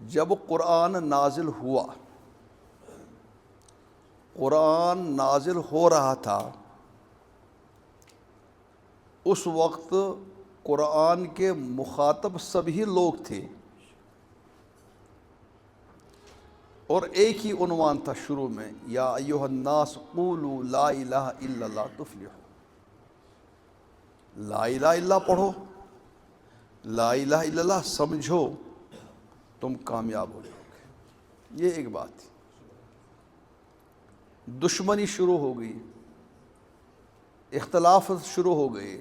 جب قرآن نازل ہوا، قرآن نازل ہو رہا تھا، اس وقت قرآن کے مخاطب سبھی لوگ تھے، اور ایک ہی عنوان تھا شروع میں، یا ایھا الناس قولوا لا الہ الا اللہ تفلحوا۔ لا الہ الا اللہ پڑھو، لا الہ الا اللہ سمجھو، تم کامیاب ہو جاؤ گے۔ یہ ایک بات تھی۔ دشمنی شروع ہو گئی، اختلاف شروع ہو گئے،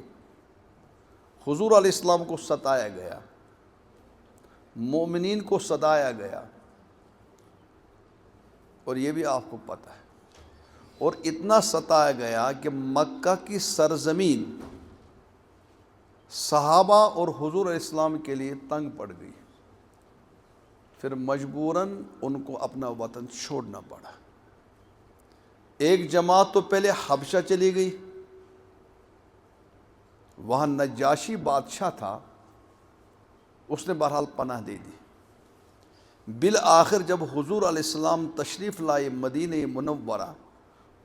حضور علیہ السلام کو ستایا گیا، مومنین کو ستایا گیا، اور یہ بھی آپ کو پتہ ہے، اور اتنا ستایا گیا کہ مکہ کی سرزمین صحابہ اور حضور علیہ السلام کے لیے تنگ پڑ گئی، پھر مجبوراً ان کو اپنا وطن چھوڑنا پڑا۔ ایک جماعت تو پہلے حبشہ چلی گئی، وہاں نجاشی بادشاہ تھا، اس نے بہرحال پناہ دے دی۔ بالآخر جب حضور علیہ السلام تشریف لائے مدینہ منورہ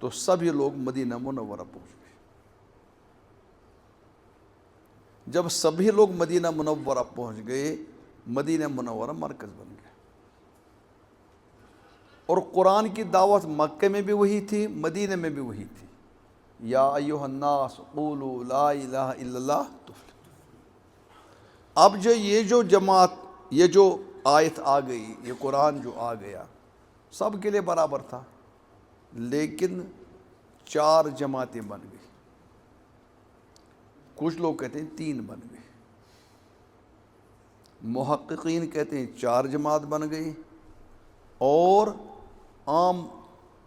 تو سبھی لوگ مدینہ منورہ پہنچ گئے۔ جب سبھی لوگ مدینہ منورہ پہنچ گئے، مدینہ منورہ مرکز بن گیا، اور قرآن کی دعوت مکہ میں بھی وہی تھی، مدینہ میں بھی وہی تھی، یا ایھا الناس قولوا لا الہ الا اللہ تفلحوا۔ اب یہ جو جماعت، یہ جو آیت آ گئی، یہ قرآن جو آ گیا، سب کے لیے برابر تھا، لیکن 4 جماعتیں بن گئی۔ کچھ لوگ کہتے ہیں 3 بن گئی، محققین کہتے ہیں 4 جماعت بن گئی، اور عام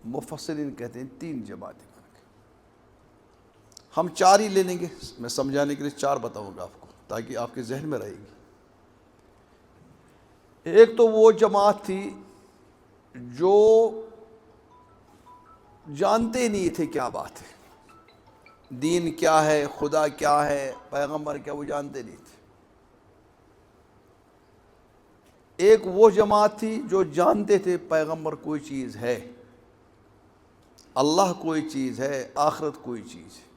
مفسرین کہتے ہیں 3 جماعتیں بن گئی۔ ہم 4 ہی لے لیں گے، میں سمجھانے کے لیے 4 بتاؤں گا آپ کو، تاکہ آپ کے ذہن میں رہے گی۔ ایک تو وہ جماعت تھی جو جانتے نہیں تھے کیا بات ہے، دین کیا ہے، خدا کیا ہے، پیغمبر کیا، وہ جانتے نہیں تھے۔ ایک وہ جماعت تھی جو جانتے تھے پیغمبر کوئی چیز ہے، اللہ کوئی چیز ہے، آخرت کوئی چیز ہے۔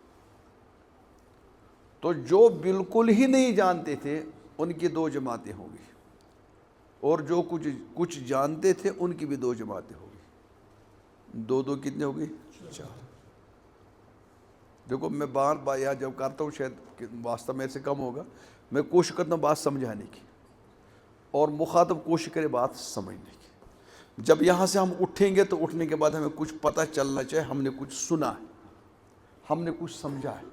تو جو بالکل ہی نہیں جانتے تھے ان کی 2 جماعتیں ہوں گی، اور جو کچھ جانتے تھے ان کی بھی 2 جماعتیں ہوں گی۔ 2 کتنے ہو گئی؟ 4۔ دیکھو میں بار بار یہاں جب کرتا ہوں، شاید واسطہ میرے سے کم ہوگا، میں کوشش کرتا ہوں بات سمجھانے کی، اور مخاطب کوشش کرے بات سمجھنے کی۔ جب یہاں سے ہم اٹھیں گے تو اٹھنے کے بعد ہمیں کچھ پتہ چلنا چاہیے، ہم نے کچھ سنا ہے، ہم نے کچھ سمجھا ہے،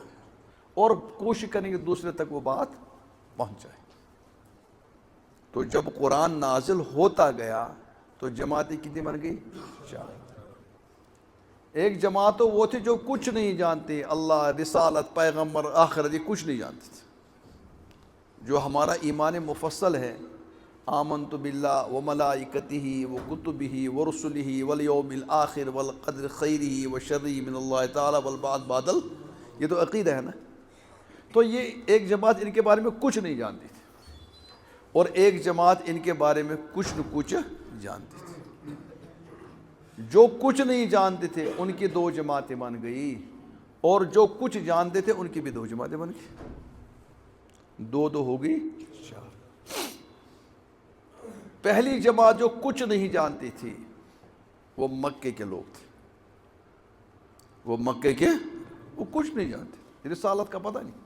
اور کوشش کریں گے دوسرے تک وہ بات پہنچ جائے۔ تو جب قرآن نازل ہوتا گیا تو جماعتیں کتنی بن گئی؟ 4۔ ایک جماعت تو وہ تھی جو کچھ نہیں جانتے، اللہ، رسالت، پیغمبر، آخرت، یہ کچھ نہیں جانتے تھے۔ جو ہمارا ایمان مفصل ہے، آمنت باللہ وملائکتہ وکتبہ ورسلہ والیوم الآخر والقدر خیرہ وشرہ من اللہ تعالی والبعث بعد، یہ تو عقیدہ ہے نا۔ تو یہ ایک جماعت ان کے بارے میں کچھ نہیں جانتی تھی، اور ایک جماعت ان کے بارے میں کچھ نہ کچھ جانتی تھی۔ جو کچھ نہیں جانتے تھے ان کی 2 جماعتیں بن گئی، اور جو کچھ جانتے تھے ان کی بھی 2 جماعتیں بن گئی۔ 2 ہو گئی 4۔ پہلی جماعت جو کچھ نہیں جانتی تھی وہ مکے کے لوگ تھے، وہ مکے کے، وہ کچھ نہیں جانتے، رسالت کا پتہ نہیں۔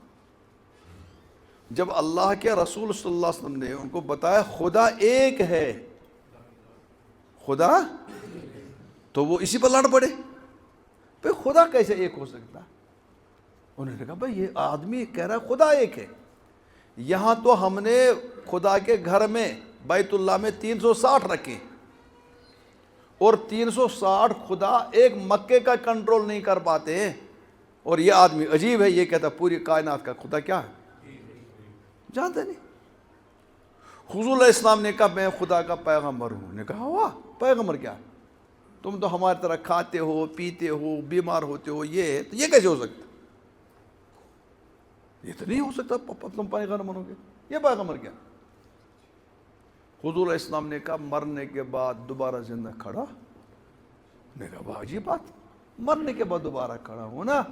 جب اللہ کے رسول صلی اللہ علیہ وسلم نے ان کو بتایا خدا ایک ہے، خدا، تو وہ اسی پر لڑ پڑے، بھئی خدا کیسے ایک ہو سکتا؟ انہوں نے کہا بھئی یہ آدمی کہہ رہا ہے خدا ایک ہے، یہاں تو ہم نے خدا کے گھر میں بیت اللہ میں 360 رکھے، اور 360 خدا ایک مکے کا کنٹرول نہیں کر پاتے، اور یہ آدمی عجیب ہے، یہ کہتا پوری کائنات کا خدا کیا ہے، جانتے نہیں۔ حضور علیہ السلام نے کہا میں خدا کا پیغمبر ہوں، نے کہا واہ، پیغمبر کیا ہے؟ تم تو ہماری طرح کھاتے ہو، پیتے ہو، بیمار ہوتے ہو، یہ تو یہ کیسے ہو سکتا؟ یہ تو نہیں ہو سکتا تم پیغمبر بنو گے، یہ پیغمبر کیا؟ حضور علیہ السلام نے کہا مرنے کے بعد دوبارہ زندہ کھڑا، نے کہا بہت عجیب بات، مرنے کے بعد دوبارہ کھڑا ہونا،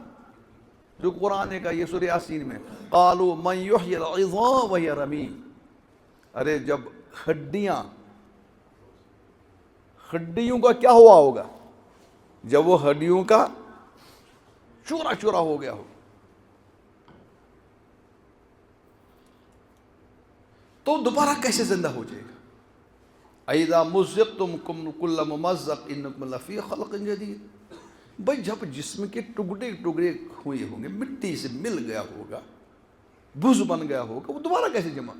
جو قرآن نے کہا یہ سورہ یاسین میں قالوا من یحیی العظام وہی رمیم، ارے جب ہڈیوں کا کیا ہوا ہوگا، جب وہ ہڈیوں کا چورا چورا ہو گیا ہو، تو دوبارہ کیسے زندہ ہو جائے گا؟ اذا مزقتم کل ممزق انکم لفی خلق جدید، بھائی جب جسم کے ٹکڑے ٹکڑے ہوئے ہوں گے، مٹی سے مل گیا ہوگا، بز بن گیا ہوگا، وہ دوبارہ کیسے جمع؟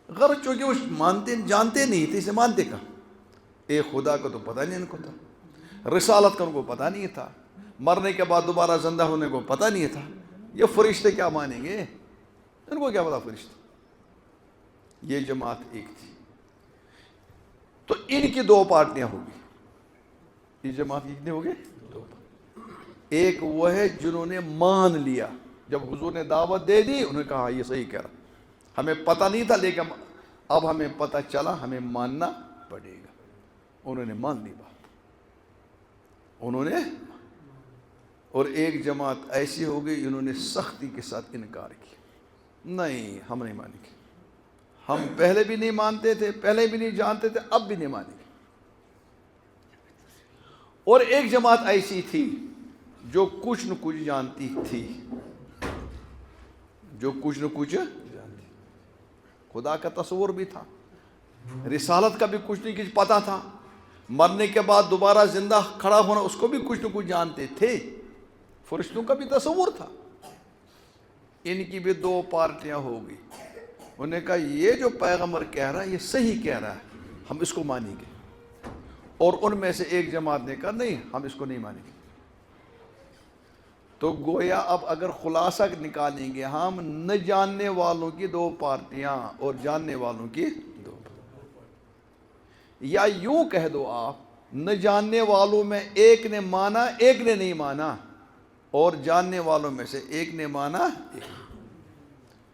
غرض چونکہ وہ جانتے نہیں تھے، اسے مانتے کہاں؟ ایک خدا کو تو پتہ نہیں ان کو تھا، رسالت کا ان کو پتہ نہیں تھا، مرنے کے بعد دوبارہ زندہ ہونے کو پتہ نہیں تھا، یہ فرشتے کیا مانیں گے؟ ان کو کیا پتا فرشتے؟ یہ جماعت ایک تھی، تو ان کی دو پارٹیاں ہوگی، یہ جماعت کتنے ہوگی؟ دو۔ ایک وہ ہے جنہوں نے مان لیا، جب حضور نے دعوت دے دی انہوں نے کہا یہ صحیح کہہ رہا، ہمیں پتہ نہیں تھا لیکن اب ہمیں پتہ چلا، ہمیں ماننا پڑے گا، انہوں نے مان لی بات، انہوں نے۔ اور ایک جماعت ایسی ہو گئی انہوں نے سختی کے ساتھ انکار کیا، نہیں ہم نہیں مانیں گے، ہم پہلے بھی نہیں مانتے تھے، پہلے بھی نہیں جانتے تھے، اب بھی نہیں مانیں گے۔ اور ایک جماعت ایسی تھی جو کچھ نہ کچھ جانتی تھی، جو کچھ نہ کچھ جانتی، خدا کا تصور بھی تھا، رسالت کا بھی کچھ نہ کچھ پتہ تھا، مرنے کے بعد دوبارہ زندہ کھڑا ہونا اس کو بھی کچھ نہ کچھ جانتے تھے، فرشتوں کا بھی تصور تھا۔ ان کی بھی دو پارٹیاں ہو گئی، انہوں نے کہا یہ جو پیغمبر کہہ رہا ہے یہ صحیح کہہ رہا ہے، ہم اس کو مانیں گے، اور ان میں سے ایک جماعت نے کہا نہیں ہم اس کو نہیں مانیں گے۔ تو گویا اب اگر خلاصہ نکالیں گے ہم، نہ جاننے والوں کی دو پارٹیاں اور جاننے والوں کی دو پارٹیاں، یا یوں کہہ دو آپ نہ جاننے والوں میں ایک نے مانا ایک نے نہیں مانا، اور جاننے والوں میں سے ایک نے مانا ایک،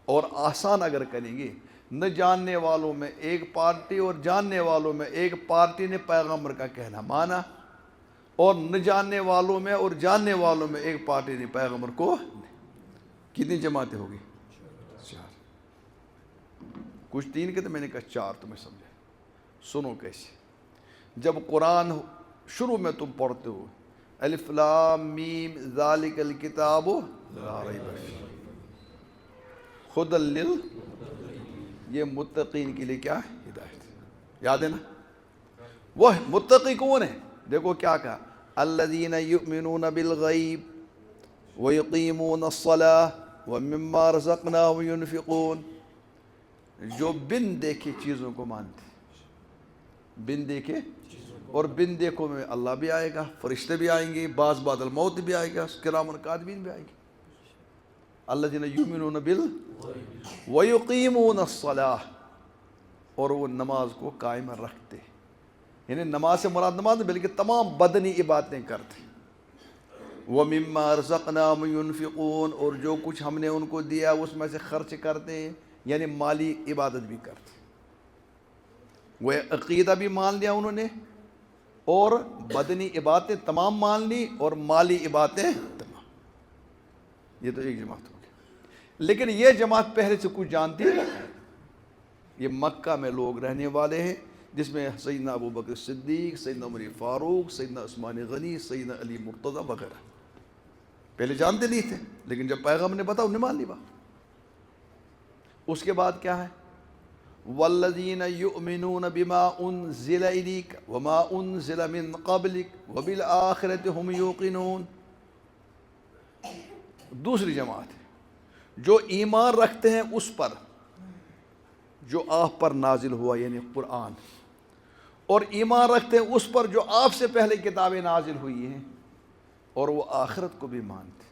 اور آسان اگر کریں گے نہ جاننے والوں میں ایک پارٹی اور جاننے والوں میں ایک پارٹی نے پیغمبر کا کہنا مانا، اور نہ جاننے والوں میں اور جاننے والوں میں ایک پارٹی نے پیغمبر کو، کتنی جماعتیں ہوگی؟ چار، کچھ تین کے تو میں نے کہا چار، تمہیں سمجھا؟ سنو کیسے، جب قرآن شروع میں تم پڑھتے ہو الف لام میم ذالک الکتاب لا ریب فیہ ہدی یہ متقین کے لیے کیا ہے؟ ہدایت، یاد ہے نا؟ وہ متقی کون ہے؟ دیکھو کیا کہا، الذین یؤمنون بالغیب ویقیمون الصلاۃ ومما رزقناہم ینفقون، جو بن دیکھے چیزوں کو مانتے، بن دیکھے، اور بن دیکھو میں اللہ بھی آئے گا، فرشتے بھی آئیں گے، بعض بعد الموت بھی آئے گا، کرام الکاتبین بھی آئے گی، الذین یؤمنون بالغیب ویقیمون الصلاۃ، اور وہ نماز کو قائم رکھتے، یعنی نماز سے مراد نماز نہیں بلکہ تمام بدنی عبادتیں کرتے، وَمِمَّا رَزَقْنَاهُمْ يُنْفِقُونَ، اور جو کچھ ہم نے ان کو دیا اس میں سے خرچ کرتے ہیں، یعنی مالی عبادت بھی کرتے، وہ عقیدہ بھی مان لیا انہوں نے، اور بدنی عبادتیں تمام مان لی، اور مالی عبادتیں تمام، یہ تو ایک جماعت ہو گئی۔ لیکن یہ جماعت پہلے سے کچھ جانتی ہے، یہ مکہ میں لوگ رہنے والے ہیں، جس میں سیدنا ابو بکر صدیق، سیدنا عمر فاروق، سیدنا عثمان غنی، سیدنا علی مرتضیٰ وغیرہ، پہلے جانتے نہیں تھے، لیکن جب پیغمبر نے بتایا انہیں مان لی بات۔ اس کے بعد کیا ہے، والذین یؤمنون بما انزل الیک وما انزل من قبلک وبالآخرۃ هم یوقنون، دوسری جماعت ہے جو ایمان رکھتے ہیں اس پر جو آپ پر نازل ہوا، یعنی قرآن، اور ایمان رکھتے ہیں اس پر جو آپ سے پہلے کتابیں نازل ہوئی ہیں، اور وہ آخرت کو بھی مانتے۔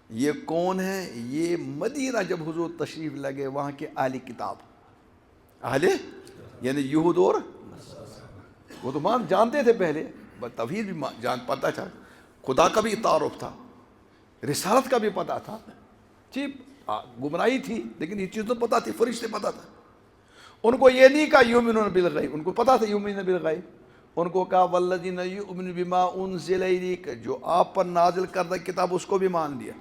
یہ کون ہے؟ یہ مدینہ جب حضور تشریف لگے وہاں کے اہل کتاب، اہل یعنی یہود، اور وہ تو جانتے تھے پہلے، توحید بھی جان پتہ تھا، خدا کا بھی تعارف تھا، رسالت کا بھی پتہ تھا، گمراہی تھی لیکن یہ چیز تو پتہ تھی، فرشتے پتہ تھا، ان کو یہ نہیں کہا یؤمنون بالغیب، ان کو پتا تھا یؤمنون بالغیب، ان کو کہا والذین یؤمنون بما انزل الیک، جو آپ پر نازل کردہ کتاب اس کو بھی مان لیا،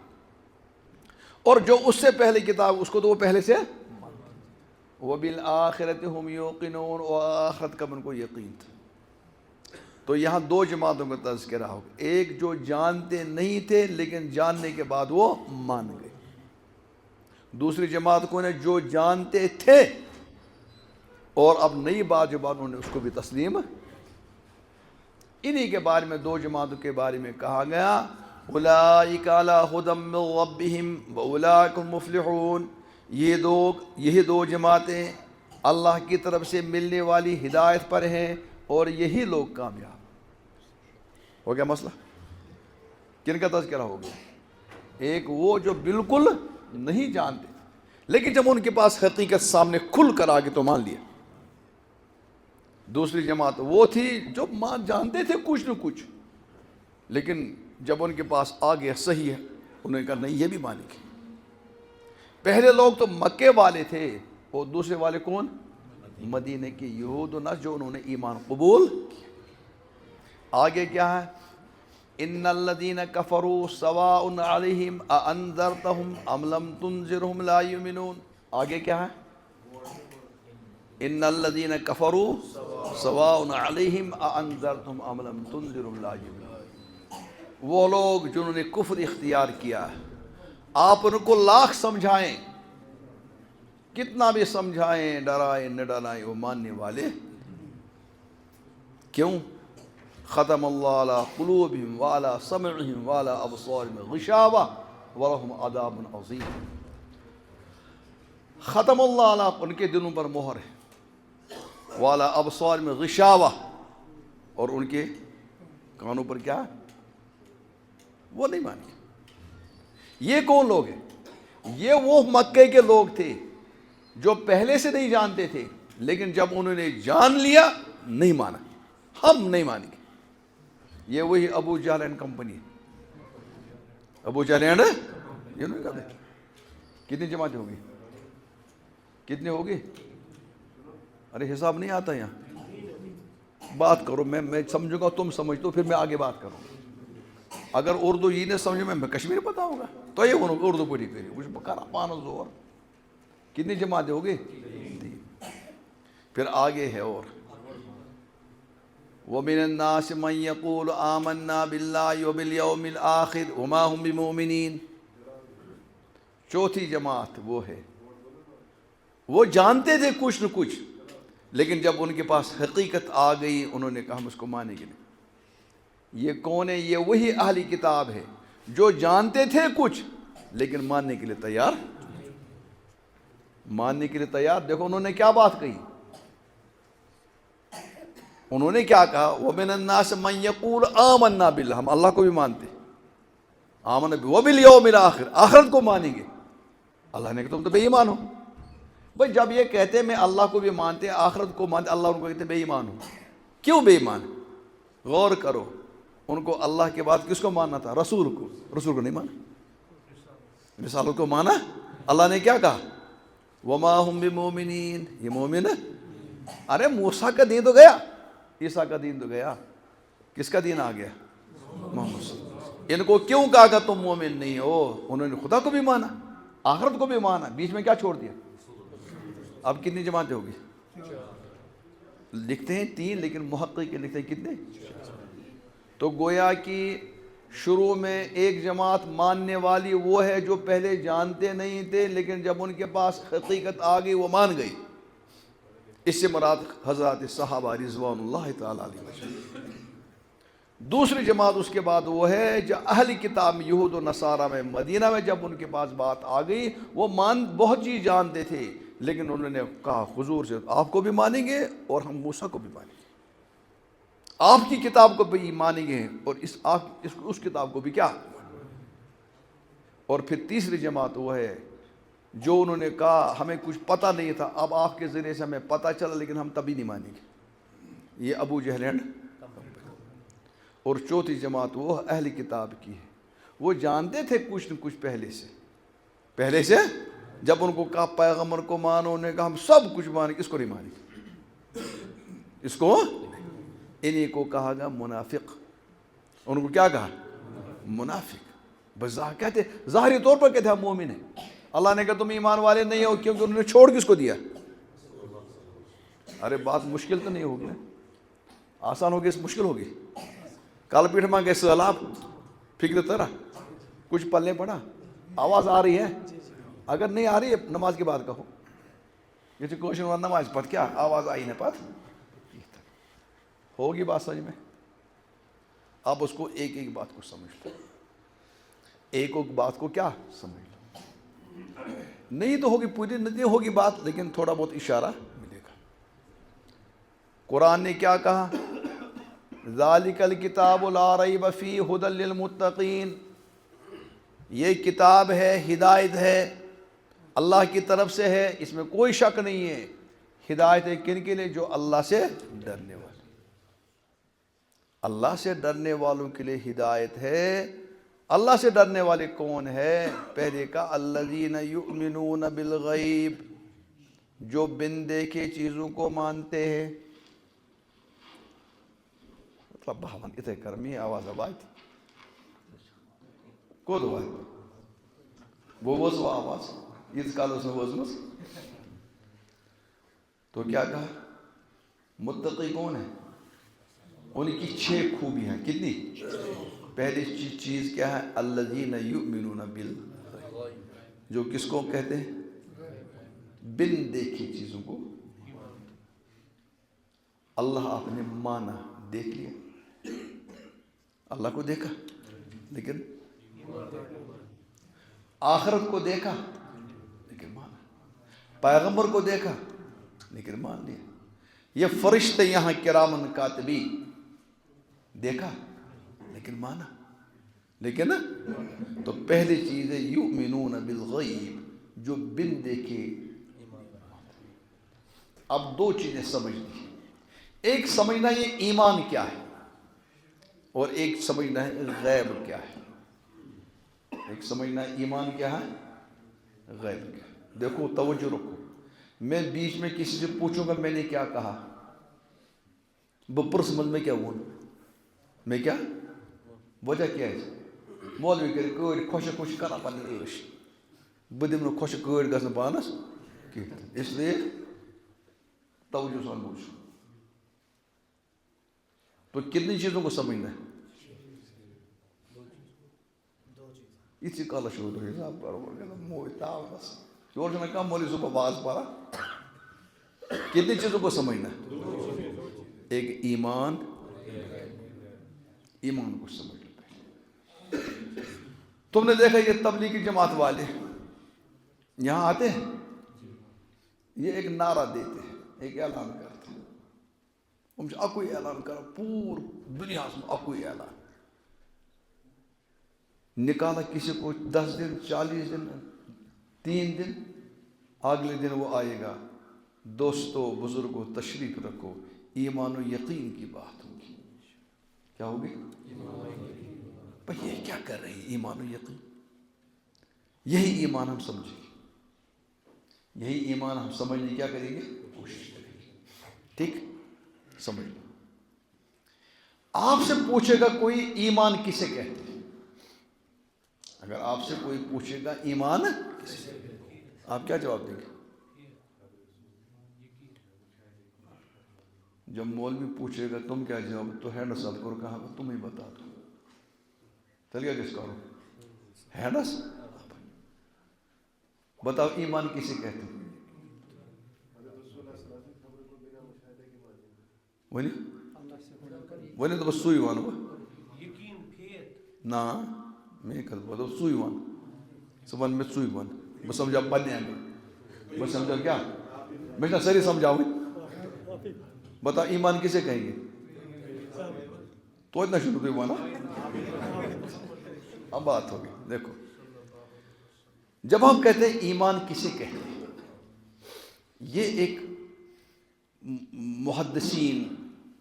اور جو اس سے پہلے کتاب اس کو تو وہ پہلے سے، وبالآخرۃ ہم یوقنون، اور آخرت کا ان کو یقین تھا۔ تو یہاں دو جماعتوں کا تذکرہ ہوگا، ایک جو جانتے نہیں تھے لیکن جاننے کے بعد وہ مان گئے، دوسری جماعت کون ہے؟ جو جانتے تھے اور اب نئی بات جو بات انہوں نے اس کو بھی تسلیم۔ انہی کے بارے میں دو جماعتوں کے بارے میں کہا گیا اولئک علی ھدی من ربہم واولئک هم مفلحون، یہی دو جماعتیں اللہ کی طرف سے ملنے والی ہدایت پر ہیں اور یہی لوگ کامیاب۔ ہو گیا مسئلہ؟ کن کا تذکرہ ہو گیا؟ ایک وہ جو بالکل نہیں جانتے لیکن جب ان کے پاس حقیقت سامنے کھل کر آگے تو مان لیا۔ دوسری جماعت وہ تھی جو جانتے تھے کچھ نہ کچھ، لیکن جب ان کے پاس آگے صحیح ہے انہوں نے کہا نہیں یہ بھی مانیں گے۔ پہلے لوگ تو مکے والے تھے اور دوسرے والے کون؟ مدینے کے یہود و نصارہ، جو انہوں نے ایمان قبول کیا۔ آگے کیا ہے؟ ان الذین کفروا سواء علیہم اانذرتہم ام لم تنذرہم لا یؤمنون۔ آگے کیا ہے؟ ان الذین کفروا سواء علیہم اانذرتہم ام لم تنذرہم لا یؤمنون۔ وہ لوگ جنہوں نے کفر اختیار کیا ہے، آپ ان کو لاکھ سمجھائیں، کتنا بھی سمجھائیں، ڈرائیں نہ ڈرائیں، وہ ماننے والے کیوں؟ ختم اللہ علی قلوبہم وعلی سمعہم وعلی ابصارہم غشاوہ ولہم عذاب عظیم۔ ختم اللہ علی، ان کے دلوں پر مہر ہے، وعلی ابصارہم غشاوہ، اور ان کے کانوں پر کیا ہے؟ وہ نہیں مانی۔ یہ کون لوگ ہیں؟ یہ وہ مکے کے لوگ تھے جو پہلے سے نہیں جانتے تھے لیکن جب انہوں نے جان لیا نہیں مانا، ہم نہیں مانیں گے۔ یہ وہی Abu Jahl and company, Abu Jahl and یہ نہیں کہتے۔ کتنی جماعتیں ہوگی؟ کتنی ہوگی؟ ارے حساب نہیں آتا یہاں، بات کرو، میں سمجھوں گا تم سمجھتے ہو، پھر میں آگے بات کروں۔ اگر اردو یہ نہیں سمجھے میں کشمیری پتا ہوگا تو یہ اردو پوری کری کچھ بکرا پانو زور۔ کتنی جماعتیں ہوگی؟ پھر آگے ہے اور وَمِنَ النَّاسِ مَن يَقُولُ آمَنَّا بِاللَّهِ وَبِالْيَوْمِ الْآخِرِ وَمَا هُمْ بِمُؤْمِنِينَ۔ چوتھی جماعت وہ ہے، وہ جانتے تھے کچھ نہ کچھ لیکن جب ان کے پاس حقیقت آ گئی انہوں نے کہا ہم اس کو مانیں گے نہیں۔ یہ کون ہے؟ یہ وہی اہلی کتاب ہے جو جانتے تھے کچھ لیکن ماننے کے لیے تیار، ماننے کے لیے تیار۔ دیکھو انہوں نے کیا بات کہی، انہوں نے کیا کہا؟ وَمِنَ النَّاسِ مَن يَقُولُ آمَنَّا بِاللَّهِ، ہم اللہ کو بھی مانتے، آمنا وَبِالْيَوْمِ الْآخِرِ، آخرت کو مانیں گے۔ اللہ نے کہا تم تو بے ایمان ہو۔ بھائی جب یہ کہتے ہیں میں اللہ کو بھی مانتے آخرت کو مانتے، اللہ ان کو کہتے ہیں بے ایمان ہو۔ کیوں بے ایمان؟ غور کرو، ان کو اللہ کے بعد کس کو ماننا تھا؟ رسول کو، رسول کو نہیں مانا، رسالت کو مانا۔ اللہ نے کیا کہا؟ وَمَا هُمْ بِمُؤْمِنِينَ، یہ مومن ہے؟ ارے موسیٰ کا دین تو گیا، عیسیٰ کا دین تو گیا، کس کا دین آ گیا؟ محمد صلی اللہ علیہ وسلم۔ ان کو کیوں کہا کہ تم مومن نہیں ہو؟ انہوں نے خدا کو بھی مانا، آخرت کو بھی مانا، بیچ میں کیا چھوڑ دیا؟ اب کتنی جماعتیں ہوگی؟ لکھتے ہیں 3 لیکن محقق کے لکھتے ہیں کتنے؟ تو گویا کہ شروع میں ایک جماعت ماننے والی وہ ہے جو پہلے جانتے نہیں تھے لیکن جب ان کے پاس حقیقت آ گئی وہ مان گئی۔ اس سے مراد حضرات صحابہ رضوان اللہ تعالیٰ علیہ وسلم۔ دوسری جماعت اس کے بعد وہ ہے جو اہل کتاب میں یہود و نصارہ میں مدینہ میں جب ان کے پاس بات آ گئی وہ بہت چیز جانتے تھے لیکن انہوں نے کہا حضور سے آپ کو بھی مانیں گے اور ہم موسیٰ کو بھی مانیں گے، آپ کی کتاب کو بھی مانیں گے اور اس کتاب کو بھی کیا۔ اور پھر تیسری جماعت وہ ہے جو انہوں نے کہا ہمیں کچھ پتہ نہیں تھا، اب آپ کے ذریعے سے ہمیں پتہ چلا لیکن ہم تبھی نہیں مانیں گے، یہ ابو جہل ہے۔ اور چوتھی جماعت وہ اہل کتاب کی ہے، وہ جانتے تھے کچھ نہ کچھ پہلے سے جب ان کو کہا پیغمبر کو مانو، انہوں نے کہا ہم سب کچھ مانیں، اس کو نہیں مانیں گے، اس کو انہیں کو کہا گا منافق. ان کو کیا کہا؟ منافق. بس کہتے ظاہری طور پر کہتے ہم مومن ہیں. اللہ نے کہا تم ایمان والے نہیں ہو، کیونکہ انہوں نے چھوڑ کس کو دیا؟ ارے بات مشکل تو نہیں ہوگی، آسان ہوگی، مشکل ہوگی. کال پیٹھ ماں گئے سیلاب، فکر طرح کچھ پلے پڑا، آواز آ رہی ہے، اگر نہیں آ رہی ہے نماز کے بعد کہو، یہ تو کوشن ہوا نماز پڑھ کیا آواز آئی نہ پڑھ، ہوگی بات سمجھ میں. آپ اس کو ایک ایک بات کو سمجھ لو، ایک ایک بات کو کیا سمجھ لو. نہیں تو ہوگی پوری نہیں ہوگی بات، لیکن تھوڑا بہت اشارہ ملے گا. قرآن نے کیا کہا؟ ذالک الکتاب لا ریب فیہ ھدی للمتقین. یہ کتاب ہے، ہدایت ہے، اللہ کی طرف سے ہے، اس میں کوئی شک نہیں ہے. ہدایت ہے کن کے لیے؟ جو اللہ سے ڈرنے والے. اللہ سے ڈرنے والوں کے لیے ہدایت ہے. اللہ سے ڈرنے والے کون ہے؟ پہلے کا الذین یؤمنون بالغیب، جو بن دیکھے چیزوں کو مانتے ہیں. مطلب بہان اتنے کرمی آواز آبائی تھی کو دو آئی وہ وضو آواز یہ کال اس نے وضو. تو کیا کہا؟ متقی کون ہے؟ ان کی 6 خوبی ہیں. کتنی؟ پہلی چیز کیا ہے؟ الذین یؤمنون بالغیب، جو کس کو کہتے ہیں؟ بن دیکھی چیزوں کو. اللہ آپ نے مانا، دیکھ لیا، اللہ کو دیکھا لیکن آخرت کو دیکھا لیکن مانا، پیغمبر کو دیکھا لیکن مان لیا. یہ فرشتے یہاں کرامن کاتبین دیکھا لیکن مانا، لیکن تو پہلی چیز ہے یؤمنون بالغیب، جو بن دیکھے. اب 2 چیزیں سمجھنی، ایک سمجھنا یہ ایمان کیا ہے، اور ایک سمجھنا ہے غیب کیا ہے. ایک سمجھنا ہے ایمان کیا ہے، غیب کیا ہے. دیکھو توجہ رکھو، میں بیچ میں کسی سے پوچھوں گا میں نے کیا کہا، بپرس مل میں کیا ہوا، میں کیا وجہ کیا ہے؟ مولوی کر کڑ خوش خوش کرا پنن عیش، بہ دم نہ خوش کڑ گژھن پانس کی. اس لیے توجہ سان بوجھ. تو کتنی چیزوں کو سمجھنا ہے؟ اسی کال شروع حساب کرو موئی تاؤ بس چور سے میں کہا مولی صبح باز پارا. کتنی چیزوں کو سمجھنا ہے؟ ایک ایمان، ایمان کو سمجھ لو. تم نے دیکھا یہ تبلیغی جماعت والے یہاں آتے ہیں، یہ ایک نعرہ دیتے ہیں، ایک اعلان کرتے ہیں. ہم سے اکوئی اعلان کرو، پور دنیا میں اکوئی اعلان. نکالا کسی کو 10 دن 40 دن 3 دن، اگلے دن وہ آئے گا. دوستو بزرگوں تشریف رکھو، ایمان و یقین کی بات ہوگی. کیا ہوگی؟ بھئی یہ کیا کر رہے ہیں؟ ایمان و یقین. یہی ایمان ہم سمجھیں گے، یہی ایمان ہم سمجھنے کیا کریں گے؟ کوشش کریں گے. ٹھیک سمجھ لو. آپ سے پوچھے گا کوئی ایمان کسے کہتے ہیں، اگر آپ سے کوئی پوچھے گا ایمان کسے کہتے ہیں، آپ کیا جواب دیں گے؟ جب مولوی پوچھے گا تم کیا جواب، تو ہے نا صاحب کو کہا تم ہی بتا دو. چل گیا کس کرو ہے نا بتاؤ ایمان کسے کہتے ہیں؟ ونی تو بس سوئی وان نا میں کل بتا سوئی وان صبح میں سوئی وان بس سمجھا پنے میں بس سمجھا کیا میں نہ سری سمجھاؤں. بتا ایمان کسے کہیں گے؟ تو اتنا شروع کوئی وانا. اب بات ہوگی. دیکھو جب ہم کہتے ہیں ایمان کسے کہتے ہیں، یہ ایک محدثین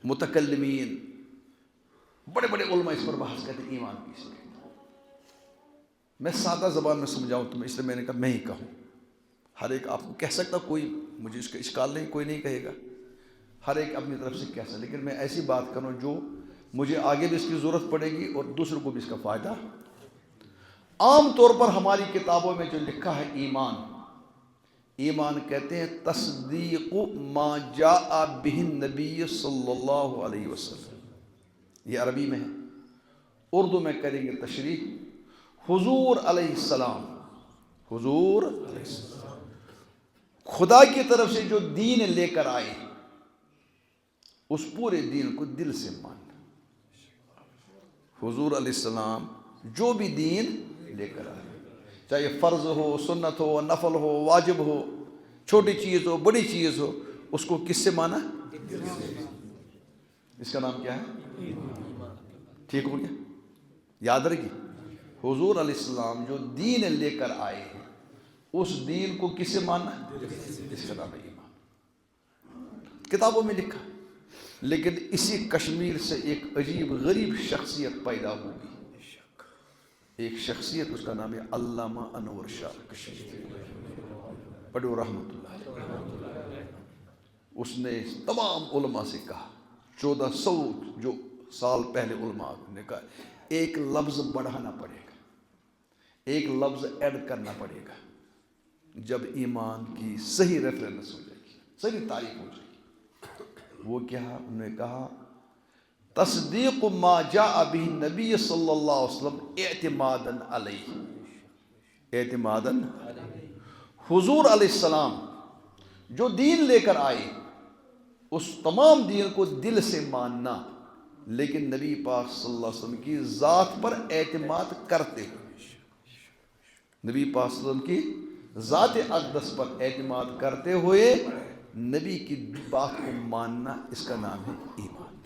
متکلمین بڑے بڑے علماء اس پر بحث کرتے ہیں ایمان کسے کہتے ہیں. میں سادہ زبان میں سمجھاؤں تمہیں، اس لیے میں نے کہا میں ہی کہوں. ہر ایک آپ کو کہہ سکتا، کوئی مجھے اس کا اشکال نہیں، کوئی نہیں کہے گا، ہر ایک اپنی طرف سے کہہ سکتا، لیکن میں ایسی بات کروں جو مجھے آگے بھی اس کی ضرورت پڑے گی اور دوسروں کو بھی اس کا فائدہ۔ عام طور پر ہماری کتابوں میں جو لکھا ہے ایمان، ایمان کہتے ہیں تصدیق ما جاء بہ النبی صلی اللہ علیہ وسلم، یہ عربی میں ہے، اردو میں کریں گے تشریح، حضور علیہ السلام، حضور علیہ السلام خدا کی طرف سے جو دین لے کر آئے، اس پورے دین کو دل سے ماننا۔ حضور علیہ السلام جو بھی دین لے کر آئے، چاہے فرض ہو، سنت ہو، نفل ہو، واجب ہو، چھوٹی چیز ہو، بڑی چیز ہو، اس کو کس سے مانا؟ اس کا نام کیا ہے؟ ٹھیک ہو گیا؟ یاد رکھیے، حضور علیہ السلام جو دین لے کر آئے ہیں، اس دین کو کس سے ماننا؟ اس کا نام ہے ایمان۔ کتابوں میں لکھا، لیکن اسی کشمیر سے ایک عجیب غریب شخصیت پیدا ہوگی، ایک شخصیت، اس کا نام ہے علامہ انور شاہ کشمیری، پڑھو رحمۃ اللہ۔ اس نے تمام علماء سے کہا، 1400 جو سال پہلے علماء نے کہا، ایک لفظ بڑھانا پڑے گا، ایک لفظ ایڈ کرنا پڑے گا، جب ایمان کی صحیح ریفرنس ہو جائے گی، صحیح تعریف ہو جائے گی۔ وہ کیا؟ انہوں نے کہا تصدیق ما جاء بہ النبی صلی اللہ علیہ وسلم اعتمادا علیہ، اعتمادا، حضور علیہ السلام جو دین لے کر آئے، اس تمام دین کو دل سے ماننا، لیکن نبی پاک صلی اللہ علیہ وسلم کی ذات پر اعتماد کرتے ہوئے، نبی پاک صلی اللہ علیہ وسلم کی ذات اقدس پر اعتماد کرتے ہوئے نبی کی بات کو ماننا، اس کا نام ہے ایمان۔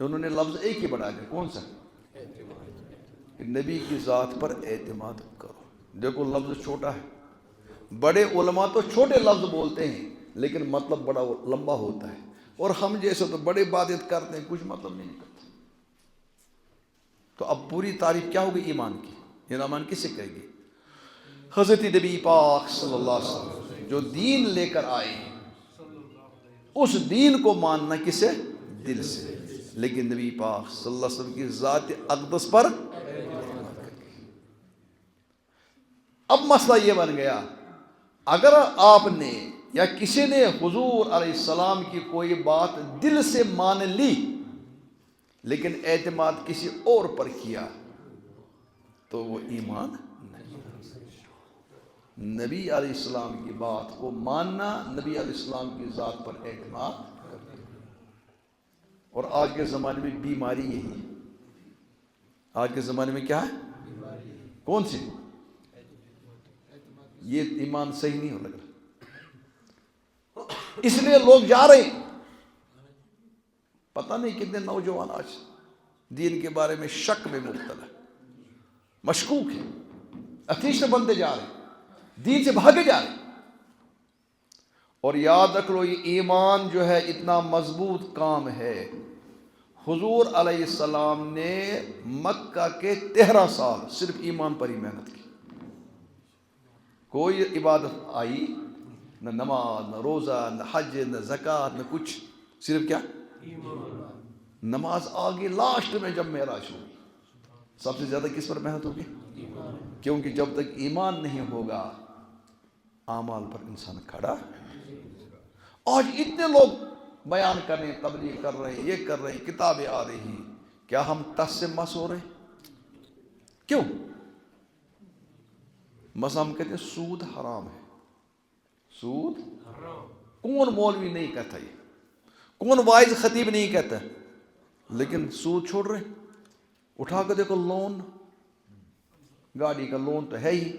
انہوں نے لفظ ایک ہی بڑھا دیا، کون سا؟ کہ نبی کی ذات پر اعتماد کرو۔ دیکھو لفظ چھوٹا ہے، بڑے علماء تو چھوٹے لفظ بولتے ہیں لیکن مطلب بڑا لمبا ہوتا ہے، اور ہم جیسے تو بڑے باتیں کرتے ہیں، کچھ مطلب نہیں نکلتا۔ تو اب پوری تعریف کیا ہوگی ایمان کی؟ یہ ایمان کسے کہے گی؟ حضرت نبی پاک صلی اللہ علیہ وسلم جو دین لے کر آئے، اس دین کو ماننا کسے؟ دل سے، لیکن نبی پاک صلی اللہ علیہ وسلم کی ذات اقدس پر۔ اب مسئلہ یہ بن گیا، اگر آپ نے یا کسی نے حضور علیہ السلام کی کوئی بات دل سے مان لی لیکن اعتماد کسی اور پر کیا، تو وہ ایمان نہیں۔ نبی علیہ السلام کی بات کو ماننا، نبی علیہ السلام کی ذات پر اعتماد کرنا۔ اور آج کے زمانے میں بیماری یہی ہے، آج کے زمانے میں کیا ہے؟ کون سی؟ یہ ایمان صحیح نہیں ہو لگ رہا، اس لیے لوگ جا رہے ہیں، پتہ نہیں کتنے نوجوان آج دین کے بارے میں شک میں مبتلا، مشکوک ہے، اتیش سے بنتے جا رہے ہیں، دین سے بھاگے جا رہے ہیں۔ اور یاد رکھ لو، یہ ایمان جو ہے اتنا مضبوط کام ہے۔ حضور علیہ السلام نے مکہ کے 13 سال صرف ایمان پر ہی محنت کی، کوئی عبادت آئی نہ، نماز نہ، روزہ نہ، حج نہ، زکوٰۃ نہ، کچھ، صرف کیا؟ نماز آگے لاسٹ میں جب معراج ہوگی، سب سے زیادہ کس پر محنت ہوگی؟ کیونکہ جب تک ایمان نہیں ہوگا اعمال پر انسان کھڑا۔ آج اتنے لوگ بیان کر رہے ہیں، تبلیغ کر رہے ہیں، یہ کر رہے ہیں، کتابیں آ رہی ہیں، کیا ہم ٹس سے مس ہو رہے ہیں؟ کیوں؟ مثلا ہم کہتے ہیں سود حرام ہے، سود کون مولوی نہیں کہتا، یہ کون وائز خطیب نہیں کہتا، لیکن سود چھوڑ رہے ہیں۔ اٹھا کر دیکھو، لون، گاڑی کا لون تو ہے ہی،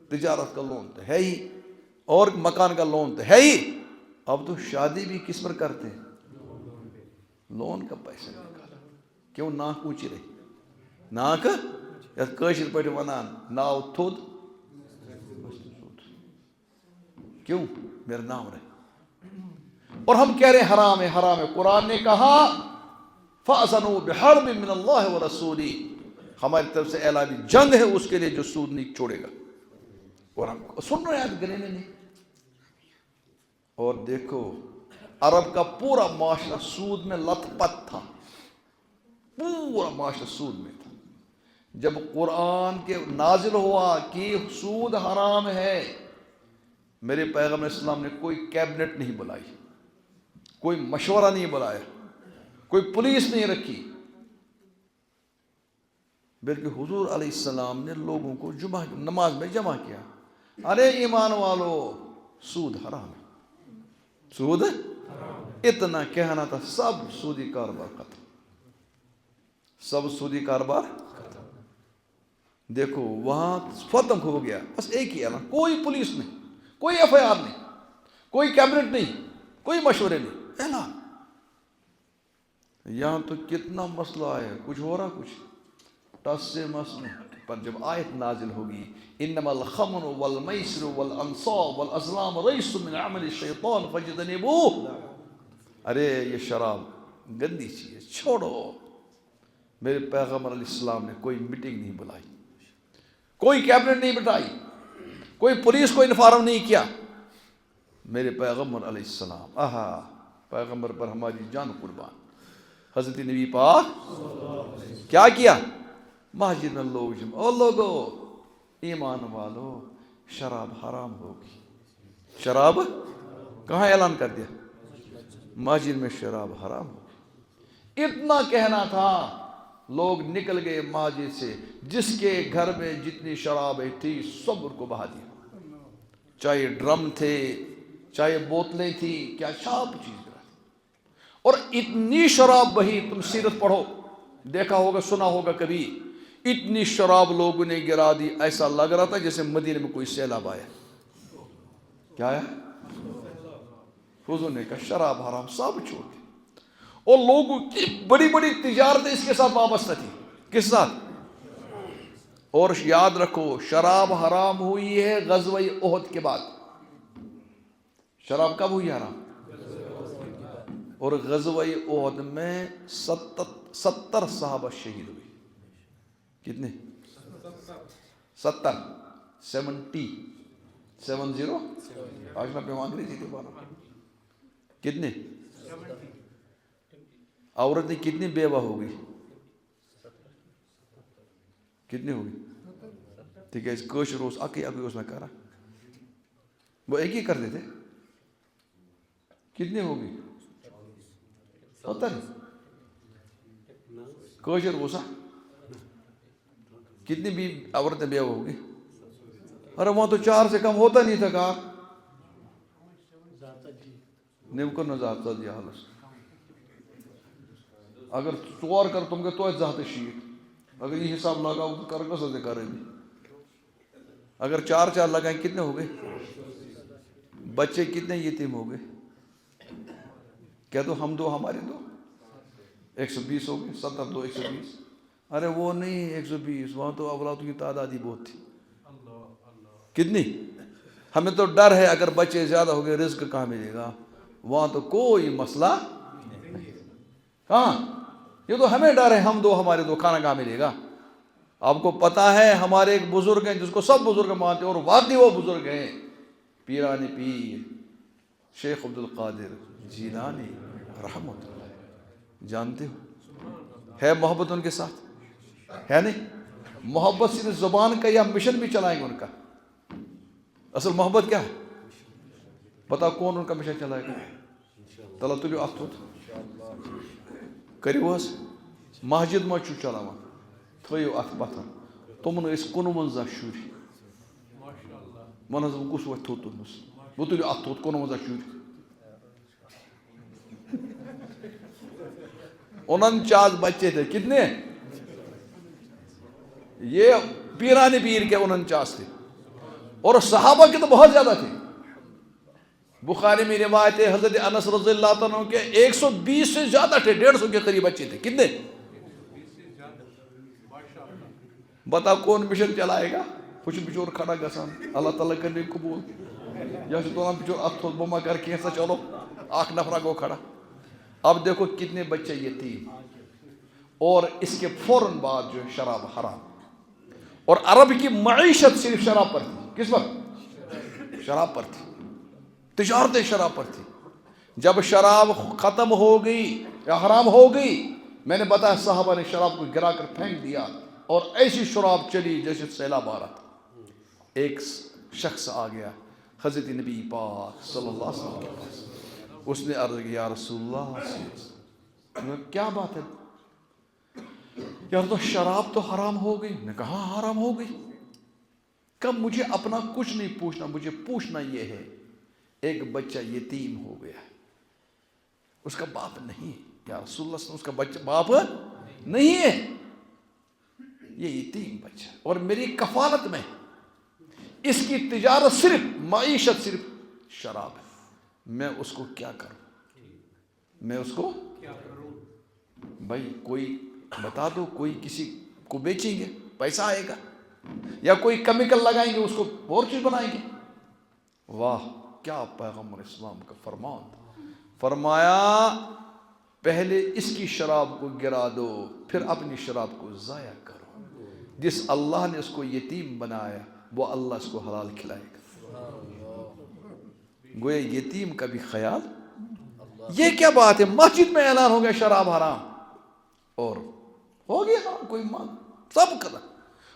تجارت کا لون تو ہے ہی، اور مکان کا لون تو ہے ہی، اب تو شادی بھی کس پر کرتے ہیں؟ لون کا پیسہ نکالا۔ کیوں؟ ناک اونچی رہی، ناک یا کاشر پہ ونان ناو تھود، کیوں؟ میرا نام رہے۔ اور ہم کہہ رہے ہیں حرام ہے، حرام ہے۔ قرآن نے کہا فَأَذَنُوا بِحَرْبٍ مِّنَ اللَّهِ وَرَسُولِهِ، ہماری طرف سے اعلان جنگ ہے اس کے لیے جو سود نہیں چھوڑے گا۔ اور ہم سن رہے ہیں گنے نہیں. اور دیکھو عرب کا پورا معاشرہ سود میں لت پت تھا، پورا معاشرہ سود میں تھا. جب قرآن کے نازل ہوا کہ سود حرام ہے، میرے پیغمبر اسلام نے کوئی کیبنٹ نہیں بلائی، کوئی مشورہ نہیں بلایا، کوئی پولیس نہیں رکھی، بلکہ حضور علیہ السلام نے لوگوں کو جمعہ نماز میں جمع کیا. ارے ایمان والو، سود حرام ہے، سود اتنا کہنا تھا، سب سودی کاروبار ختم، سب سودی کاروبار ختم. دیکھو وہاں ختم ہو گیا، بس ایک ہی اعلان، کوئی پولیس نہیں، کوئی ایف آئی آر نہیں، کوئی کیبنٹ نہیں، کوئی مشورے نہیں، اعلان. یہاں تو کتنا مسئلہ ہے، کچھ ہو رہا کچھ ٹس سے مسئلہ. پر جب آیت نازل ہوگی انما الخمر والمیسر والانصاب والازلام ریس من عمل الشیطان فاجتنبوہ، ارے یہ شراب گندی چیز ہے، چھوڑو. میرے پیغمبر علیہ السلام نے کوئی میٹنگ نہیں بلائی، کوئی کیبنٹ نہیں بٹھائی، کوئی پولیس کو انفارم نہیں کیا. میرے پیغمبر علیہ السلام، آہا پیغمبر پر ہماری جان قربان. حضرت نبی پاک کیا کیا؟ مسجد میں لوگ جمع، او لوگو ایمان والو شراب حرام ہوگی. شراب کہاں اعلان کر دیا؟ مسجد میں شراب حرام ہوگی. اتنا کہنا تھا، لوگ نکل گئے مسجد سے، جس کے گھر میں جتنی شرابیں تھی سب ان کو بہا دیا، چاہے ڈرم تھے، چاہے بوتلیں تھی، کیا شراب چیز. اور اتنی شراب بہی، تم سیرت پڑھو، دیکھا ہوگا سنا ہوگا کبھی، اتنی شراب لوگوں نے گرا دی، ایسا لگ رہا تھا جیسے مدینے میں کوئی سیلاب آیا. کیا ہے؟ حضور نے کہا شراب حرام، سب چھوڑ دی. اور لوگوں کی بڑی بڑی تجارتیں اس کے ساتھ وابستہ تھی. کس ساتھ؟ اور یاد رکھو شراب حرام ہوئی ہے غزوہ احد کے بعد. شراب کب ہوئی حرام؟ اور غزوہ احد میں 70 صحابہ شہید ہوئے. کتنے؟ 70 70 آج میں پیمان انگریزی کے بارے. کتنے؟ عورتیں کتنی بیوہ ہو گئی؟ کتنی ہوگی؟ ٹھیک ہے، اس کوشر اس اکی اس میں کرا، وہ ایک ہی کر دیتے. کتنی ہوگی؟ 70 کوشر غصہ. کتنی بھی عورتیں بیوہ ہوگی؟ ارے وہاں تو 4 سے کم ہوتا نہیں تھا. کہا نیمکن نزاعت دیا حالس اگر 4 کر تم کے تو ذات شیٹ، اگر یہ حساب لگاؤ تو کر کس سے کرے گی. اگر 4 لگائیں کتنے ہو گئے؟ بچے کتنے یتیم ہو گئے؟ کیا تو ہم دو ہمارے دو 120 ہو گئے. 70 2 120. ارے وہ نہیں 120، وہاں تو اولادوں کی تعداد ہی بہت تھی. کتنی؟ ہمیں تو ڈر ہے اگر بچے زیادہ ہو گئے رزق کہاں ملے گا. وہاں تو کوئی مسئلہ کہاں، یہ تو ہمیں ڈر ہے، ہم دو ہمارے دو، کھانا کہاں ملے گا. آپ کو پتا ہے ہمارے ایک بزرگ ہیں جس کو سب بزرگ مانتے ہیں، اور واقعی وہ بزرگ ہیں، پیران پیر شیخ عبد القادر جیلانی رحمۃ اللہ. جانتے ہو ہے محبت ان کے ساتھ؟ ہے نہیں محبت صرف زبان کا، یا مشن بھی چلائیں گے ان کا؟ اصل محبت کیا ہے؟ بتا کون ان کا مشن چلائے گا؟ تلا تلیو اتھ کریو حس مسجد ما چھو چلاوان، تھیو اتھ پتھر. تمن ٲسۍ 51 شُرۍ. ون حظ بہٕ کُس وۄتھِ تھوٚد تُہنس، بہٕ تُلِو اتھ تھوٚد 51 شُرۍ. 49 بچے تھے. کتنے؟ یہ پیران پیر کے 49 تھے، اور صحابہ کے تو بہت زیادہ تھے. بخاری میں روایت ہے حضرت انس رضی اللہ عنہ کے 120 سے زیادہ تھے، 150 کے قریب بچے تھے. کتنے؟ بتا کون مشن چلائے گا؟ کچھ بچور کھڑا گسان، اللہ تعالیٰ کرنے قبول. یا تو بچور اتھ تھوٚد بہٕ ما کر کینٛژھا، چلو اکھ نفرا گو کھڑا. اب دیکھو کتنے بچے یتیم. اور اس کے فوراً بعد جو شراب حرام. اور عرب کی معیشت صرف شراب پر تھی. کس پر؟ شراب پر تھی, تجارتیں شراب پر تھی. جب شراب ختم ہو گئی یا حرام ہو گئی, میں نے بتایا صحابہ نے شراب کو گرا کر پھینک دیا اور ایسی شراب چلی جیسے سیلاب آ رہا تھا. ایک شخص آ گیا حضرت نبی پاک صلی اللہ علیہ وسلم کے پاس, اس نے عرض کیا یا رسول اللہ کیا بات ہے یار, تو شراب تو حرام ہو گئی. نے کہا حرام ہو گئی. کب مجھے اپنا کچھ نہیں پوچھنا, مجھے پوچھنا یہ ہے ایک بچہ یتیم ہو گیا, اس کا باپ نہیں. یا رسول اللہ صلی اللہ علیہ وسلم, اس کا بچہ باپ نہیں ہے, یہ یتیم بچہ اور میری کفالت میں, اس کی تجارت صرف معیشت صرف شراب ہے, میں اس کو کیا کروں, میں اس کو بھائی کوئی بتا دو, کوئی کسی کو بیچیں گے پیسہ آئے گا, یا کوئی کیمیکل لگائیں گے اس کو اور چیز بنائیں گے. واہ کیا پیغمبر اسلام کا فرمان تھا. فرمایا پہلے اس کی شراب کو گرا دو, پھر اپنی شراب کو ضائع کرو. جس اللہ نے اس کو یتیم بنایا وہ اللہ اس کو حلال کھلائے گا. گویا یتیم کا بھی خیال. یہ کیا بات ہے, مسجد میں اعلان ہو گیا شراب حرام اور ہو گیا کوئی مان سب کرا.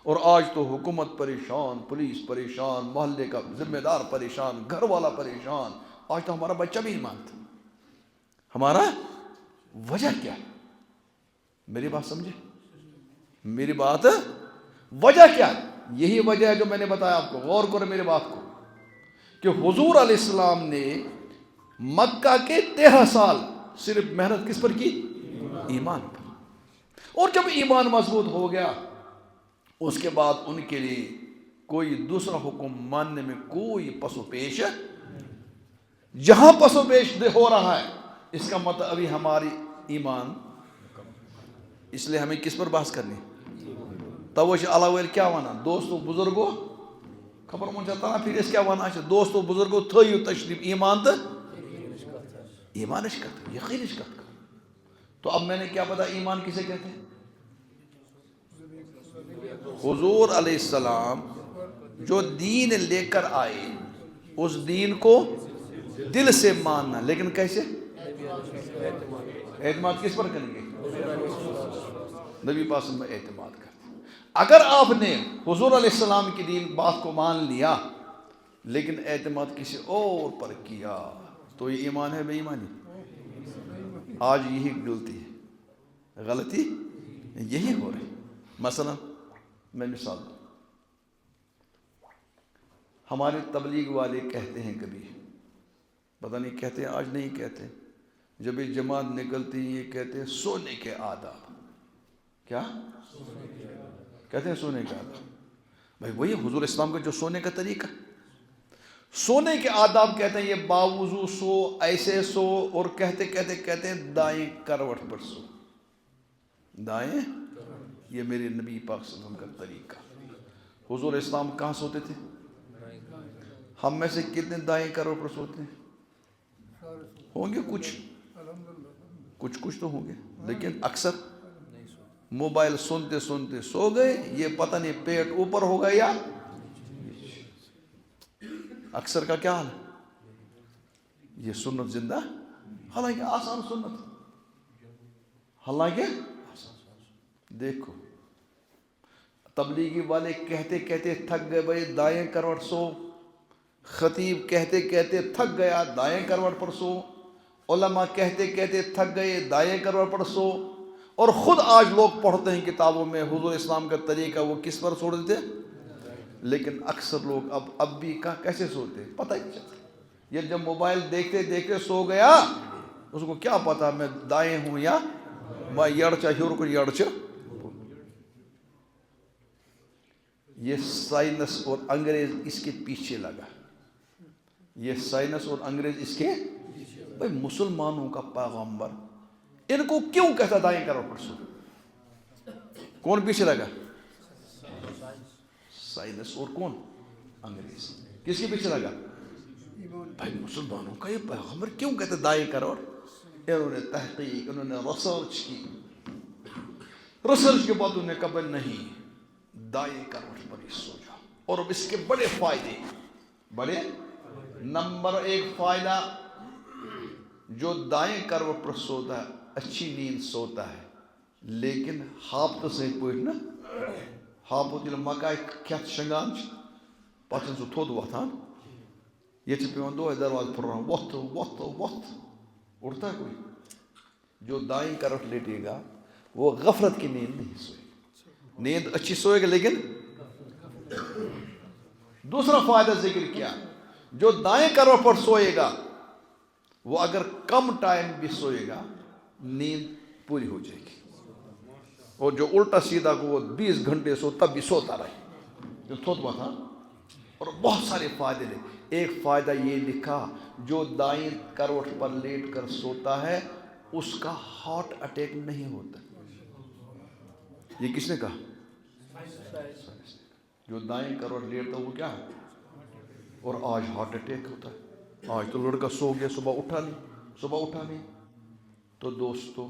اور آج تو حکومت پریشان, پولیس پریشان, محلے کا ذمہ دار پریشان, گھر والا پریشان. آج تو ہمارا بچہ بھی نہیں مانتا. ہمارا وجہ کیا ہے؟ میری بات سمجھے, میری بات وجہ کیا ہے؟ یہی وجہ ہے جو میں نے بتایا آپ کو. غور کرو میری بات کو کہ حضور علیہ السلام نے مکہ کے 13 سال صرف محنت کس پر کی؟ ایمان پر. اور جب ایمان مضبوط ہو گیا اس کے بعد ان کے لیے کوئی دوسرا حکم ماننے میں کوئی پس و پیش. جہاں پس و پیش ہو رہا ہے اس کا مطلب ابھی ہماری ایمان, اس لیے ہمیں کس پر بحث کرنی. توجہ علاوہ کیا وانا دوستو بزرگو خبر من چاہتا پھر اس کیا وانا ہے دوستو بزرگو تھیو تشریف ایمان تو ایمان اشکت یقین اشکت. تو اب میں نے کیا پتا ایمان کسے کہتے ہیں. حضور علیہ السلام جو دین لے کر آئے اس دین کو دل سے ماننا, لیکن کیسے اعتماد کس پر کریں گے؟ نبی پاک میں اعتماد کرتے. اگر آپ نے حضور علیہ السلام کی دین بات کو مان لیا لیکن اعتماد کسی اور پر کیا تو یہ ایمان ہے بے ایمانی. آج یہی غلطی ہے, غلطی یہی ہو رہی. مثلا میں مثال دوں, ہمارے تبلیغ والے کہتے ہیں کبھی, پتہ نہیں کہتے ہیں آج نہیں کہتے, جب یہ جماعت نکلتی ہے یہ کہتے ہیں سونے کے آداب. کیا کہتے ہیں؟ سونے کے آداب. بھائی وہی حضور اسلام کا جو سونے کا طریقہ, سونے کے آداب کہتے ہیں یہ باوضو سو, ایسے سو, اور کہتے کہتے کہتے ہیں دائیں کروٹ پر سو. دائیں, یہ میرے نبی پاک صلی اللہ علیہ وسلم کا طریقہ. حضور اسلام کہاں سوتے تھے؟ ہم میں سے کتنے دائیں کروٹ پر سوتے ہیں؟ ہوں گے کچھ تو ہوں گے, لیکن اکثر موبائل سنتے سنتے سو گئے. یہ پتہ نہیں پیٹ اوپر ہوگا یا اکثر کا کیا حال ہے. یہ سنت زندہ, حالانکہ آسان سنت, حالانکہ دیکھو تبلیغی والے کہتے کہتے تھک گئے بھائی دائیں کروٹ سو, خطیب کہتے کہتے تھک گیا دائیں کروٹ پر سو, علماء کہتے کہتے تھک گئے دائیں کروٹ پر سو, اور خود آج لوگ پڑھتے ہیں کتابوں میں حضور اسلام کا طریقہ وہ کس پر سو دیتے. لیکن اکثر لوگ اب بھی کیسے سوتے پتہ ہی نہیں چلتا. یہ جب موبائل دیکھتے دیکھتے سو گیا اس کو کیا پتا میں دائیں ہوں یا میں یڑچا ہیور کو یڑچا. یہ سائنس اور انگریز اس کے پیچھے لگا, یہ سائنس اور انگریز اس کے. بھائی مسلمانوں کا پیغمبر ان کو کیوں کہتا دائیں کرو پر سو؟ کون پیچھے لگا؟ سائنس اور کون؟ انگریز. کس کے پیچھے لگا؟ بھائی مسلمانوں کا یہ پیغمبر کیوں کہتا دائیں کرو؟ انہوں نے تحقیق, انہوں نے ریسرچ کی, ریسرچ کے بعد انہوں نے کہا نہیں دائیں کروٹ پر ہی سو جاؤ, اور اب اس کے بڑے فائدے, بڑے نمبر 1 فائدہ، جو دائیں کروٹ پر سوتا ہے اچھی نیند سوتا ہے، لیکن ہاپتہ سۭتۍ پٲٹھۍ نا، ہاپُت ییٚلہِ مکاے کھٮ۪تھ شۄنٛگان چھِ پتہٕ چھُنہٕ سُہ تھوٚد وۄتھان، ییٚتہِ چھِ پیٚوان دۄہَے دروازٕ پھٕٹراوُن، وۄتھ اٹھتا ہے کوئی؟ جو دائیں کروٹ لیٹے گا وہ غفلت کی نیند نہیں سوئے گا، نیند اچھی سوئے گا لیکن دوسرا فائدہ ذکر کیا، جو دائیں کروٹ پر سوئے گا وہ اگر کم ٹائم بھی سوئے گا نیند پوری ہو جائے گی، اور جو الٹا سیدھا کو وہ 20 گھنٹے سو تب بھی سوتا رہے جو تھوت ہوا تھا، اور بہت سارے فائدے لے۔ ایک فائدہ یہ لکھا، جو دائیں کروٹ پر لیٹ کر سوتا ہے اس کا ہارٹ اٹیک نہیں ہوتا۔ یہ کس نے کہا؟ جو دائیں کروٹ لیٹتا وہ کیا ہے؟ اور آج ہارٹ اٹیک ہوتا ہے، آج تو لڑکا سو گیا صبح اٹھا نہیں۔ تو دوستو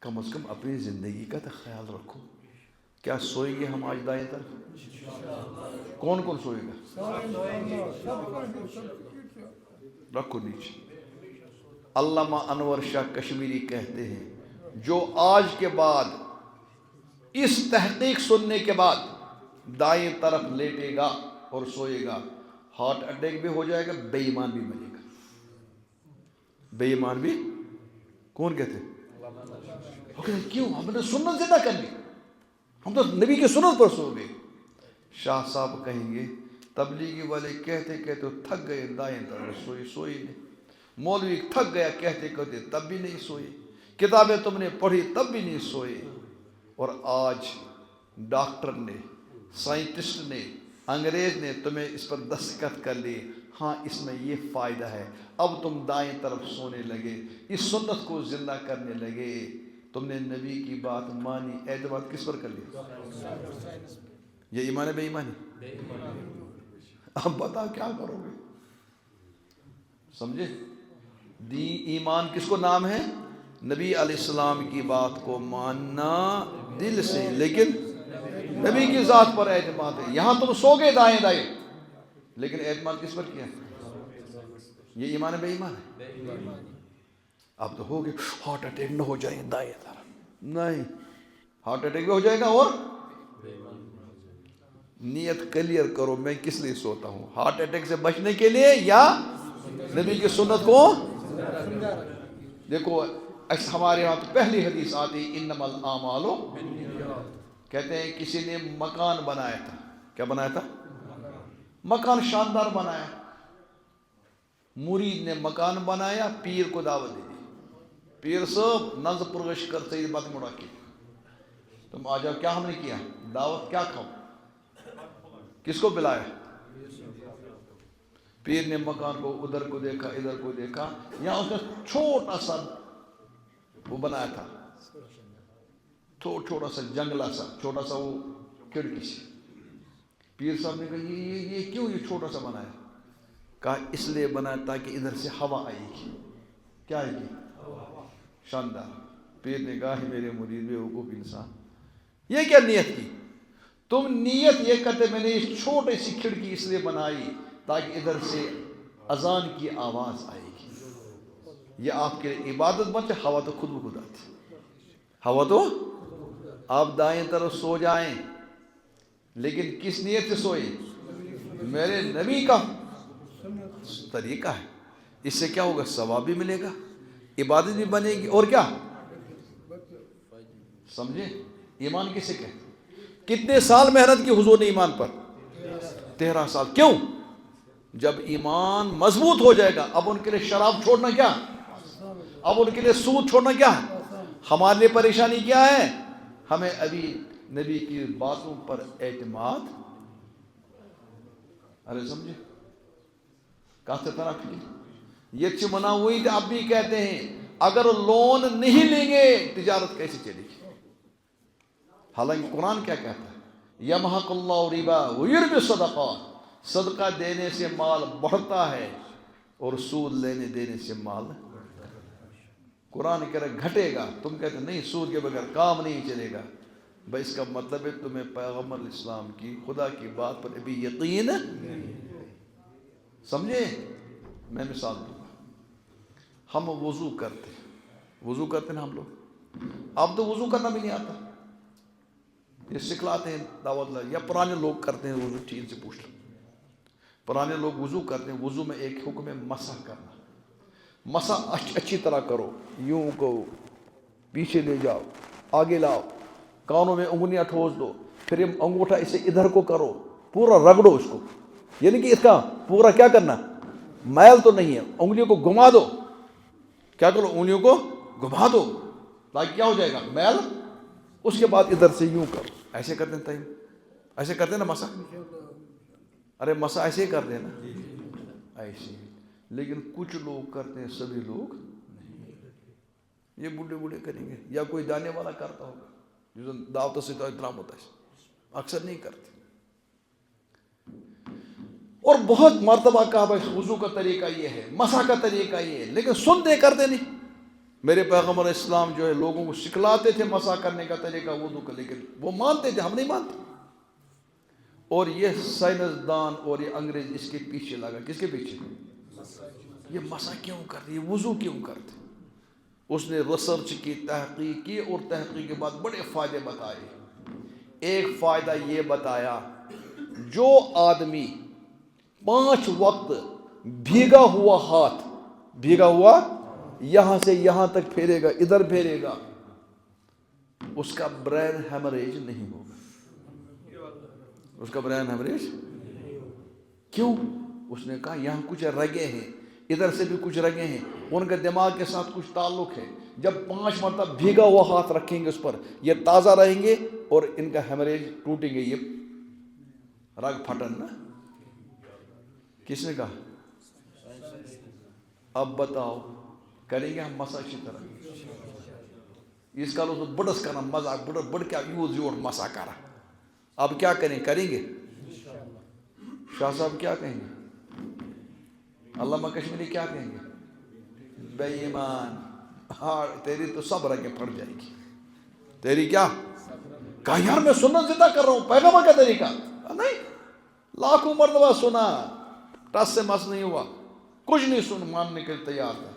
کم از کم اپنی زندگی کا تو خیال رکھو، کیا سوئیں گے ہم آج دائیں طرف؟ کون سوئے گا؟ رکھو نیچے۔ علامہ انور شاہ کشمیری کہتے ہیں، جو آج کے بعد اس تحقیق سننے کے بعد دائیں طرف لیٹے گا اور سوئے گا، ہارٹ اٹیک بھی ہو جائے گا، بے ایمان بھی ملے گا۔ بے ایمان بھی کون کہتے ہیں؟ کیوں؟ ہم نے سنت زندہ کر لی، ہم تو نبی کی سنت پر سو گئے۔ شاہ صاحب کہیں گے تبلیغی والے کہتے تھک گئے، دائیں طرف سوئی نہیں، مولوی تھک گیا کہتے تب بھی نہیں سوئے، کتابیں تم نے پڑھی تب بھی نہیں سوئے، اور آج ڈاکٹر نے، سائنٹسٹ نے، انگریز نے تمہیں اس پر دستخط کر لی، ہاں اس میں یہ فائدہ ہے، اب تم دائیں طرف سونے لگے، اس سنت کو زندہ کرنے لگے، تم نے نبی کی بات مانی، اعتماد کس پر کر لیا؟ یہ ایمان ہے بے ایمانی؟ اب بتاؤ کیا کرو گے؟ سمجھے؟ ایمان کس کو نام ہے؟ نبی علیہ السلام کی بات کو ماننا دل سے، لیکن نبی کی ذات پر اعتماد ہے۔ یہاں تم سو گئے دائیں لیکن اعتماد کس پر کیا؟ یہ ایمان ہے بے ایمان ہے؟ اب تو ہو گئے، ہارٹ اٹیک نہ ہو جائے دائیں طرف، نہیں، ہارٹ اٹیک بھی ہو جائے گا، اور نیت کلیئر کرو میں کس لیے سوتا ہوں، ہارٹ اٹیک سے بچنے کے لیے یا نبی کی سنت کو؟ دیکھو ہمارے یہاں تو پہلی حدیث آتی انما الاعمال، کہتے ہیں کسی نے مکان بنایا تھا، کیا بنایا تھا؟ مکان شاندار بنایا، مرید نے مکان بنایا، پیر کو دعوت دی، پیر صاحب نظر پرگش کر سید بات مڑا کی، تم آ جاؤ، کیا ہم نے کیا؟ دعوت، کیا کھاؤ؟ کس کو پلایا؟ پیر نے مکان کو ادھر کو دیکھا، ادھر کو دیکھا، یہاں اس نے چھوٹا سا وہ بنایا تھا، چھوٹا سا جنگلہ سا، چھوٹا سا وہ کھڑکی سی۔ پیر صاحب نے کہا یہ کیوں یہ چھوٹا سا بنایا؟ کہا اس لیے بنایا تاکہ ادھر سے ہوا آئے گی، کیا آئے گی؟ شاندار۔ پیر نے کہا میرے مرید بے وقوف انسان، یہ کیا نیت کی؟ تم نیت یہ کرتے میں نے اس چھوٹی سی کھڑکی اس لیے بنائی تاکہ ادھر سے اذان کی آواز آئے گی، یہ آپ کے عبادت بنتے، ہوا تو خود بخود آتی، ہوا تو آپ دائیں طرف سو جائیں، لیکن کس نیت سے سوئے؟ میرے نبی کا طریقہ ہے، اس سے کیا ہوگا؟ ثواب بھی ملے گا، عبادت بھی بنے گی، اور کیا؟ سمجھے؟ ایمان کسے کہتے؟ کتنے سال محنت کی حضور نے ایمان پر؟ 13 سال۔ کیوں؟ جب ایمان مضبوط ہو جائے گا، اب ان کے لیے شراب چھوڑنا کیا؟ اب ان کے لیے سود چھوڑنا کیا؟ ہمارے لیے پریشانی کیا ہے؟ ہمیں ابھی نبی کی باتوں پر اعتماد، ارے سمجھے؟ کہتے طرح کی یہ چمنا ہوئی تھی، اب بھی کہتے ہیں اگر لون نہیں لیں گے تجارت کیسے چلے گی؟ حالانکہ قرآن کیا کہتا ہے؟ یمحق اللہ ربا ویربی الصدقات، صدقہ دینے سے مال بڑھتا ہے اور سود لینے دینے سے مال قرآن کہہ رہا گھٹے گا، تم کہتے نہیں سود کے بغیر کام نہیں چلے گا، بھائی اس کا مطلب ہے تمہیں پیغمبر اسلام کی، خدا کی بات پر ابھی یقین سمجھے؟ میں مثال دوں گا. ہم وضو کرتے ہیں ہم لوگ. اب تو وضو کرنا بھی نہیں آتا, یہ سکھلاتے ہیں دعوت اللہ, یا پرانے لوگ کرتے ہیں وضو. ٹھیک سے پوچھ لو, پرانے لوگ وضو کرتے ہیں. وضو میں ایک حکم ہے مسح کرنا. مسح اچھی طرح کرو, یوں کو پیچھے لے جاؤ, آگے لاؤ, کانوں میں انگلیاں ٹھوس دو, پھر یہ انگوٹھا اسے ادھر کو کرو, پورا رگڑو اس کو. یعنی کہ اس کا پورا کیا کرنا, میل تو نہیں ہے, انگلیوں کو گھما دو. کیا کرو, انگلیوں کو گھما دو تاکہ کیا ہو جائے گا, میل. اس کے بعد ادھر سے یوں کرو. ایسے کرتے ہیں, ایسے کرتے ہیں نا مسح. ارے مسح ایسے ہی کرتے ہیں نا, ایسے. لیکن کچھ لوگ کرتے ہیں, سبھی لوگ یہ بوڑھے کریں گے, یا کوئی جانے والا کرتا ہوگا جس دعوت سے تو احترام ہوتا ہے, اکثر نہیں کرتے. اور بہت مرتبہ کہا بھائی وضو کا طریقہ یہ ہے, مسح کا طریقہ یہ ہے, لیکن سنتے کرتے نہیں. میرے پیغمبر اسلام جو ہے لوگوں کو سکھلاتے تھے مسح کرنے کا طریقہ وضو کا, لیکن وہ مانتے تھے, ہم نہیں مانتے. اور یہ سائنسدان اور یہ انگریز اس کے پیچھے لگا. کس کے پیچھے؟ یہ مسح کیوں کرتے, یہ وضو کیوں کرتے. اس نے ریسرچ کی, تحقیق کی, اور تحقیق کے بعد بڑے فائدے بتائے. ایک فائدہ یہ بتایا, جو آدمی 5 وقت بھیگا ہوا ہاتھ, بھیگا ہوا یہاں سے یہاں تک پھیرے گا, ادھر پھیرے گا, اس کا برین ہیمریج نہیں ہوگا. اس کا برین ہیمریج کیوں؟ اس نے کہا یہاں کچھ رگیں ہیں, ادھر سے بھی کچھ رگیں ہیں, ان کے دماغ کے ساتھ کچھ تعلق ہے. جب 5 مرتبہ بھیگا ہوا ہاتھ رکھیں گے اس پر, یہ تازہ رہیں گے اور ان کا ہیمریج ٹوٹیں گے, یہ رگ پھٹن نا. کس نے کہا؟ اب بتاؤ کریں گے ہم مسح اچھی طرح؟ اس کا لوگ بڑس کرنا مزاق, بڑ کیا یوز یور مسح کرا. اب کیا کریں گے؟ شاہ صاحب کیا کہیں گے؟ علامہ کشمیری کیا کہیں گے؟ بے ایمان, ہاں تیری تو سب رگیں پھٹ جائے گی. تیری کیا؟ کہا یار میں سنت زندہ کر رہا ہوں, پیغمبر کا طریقہ نہیں. لاکھوں مرتبہ سنا, ٹس سے مس نہیں ہوا, کچھ نہیں سن ماننے کے لیے تیار تھا.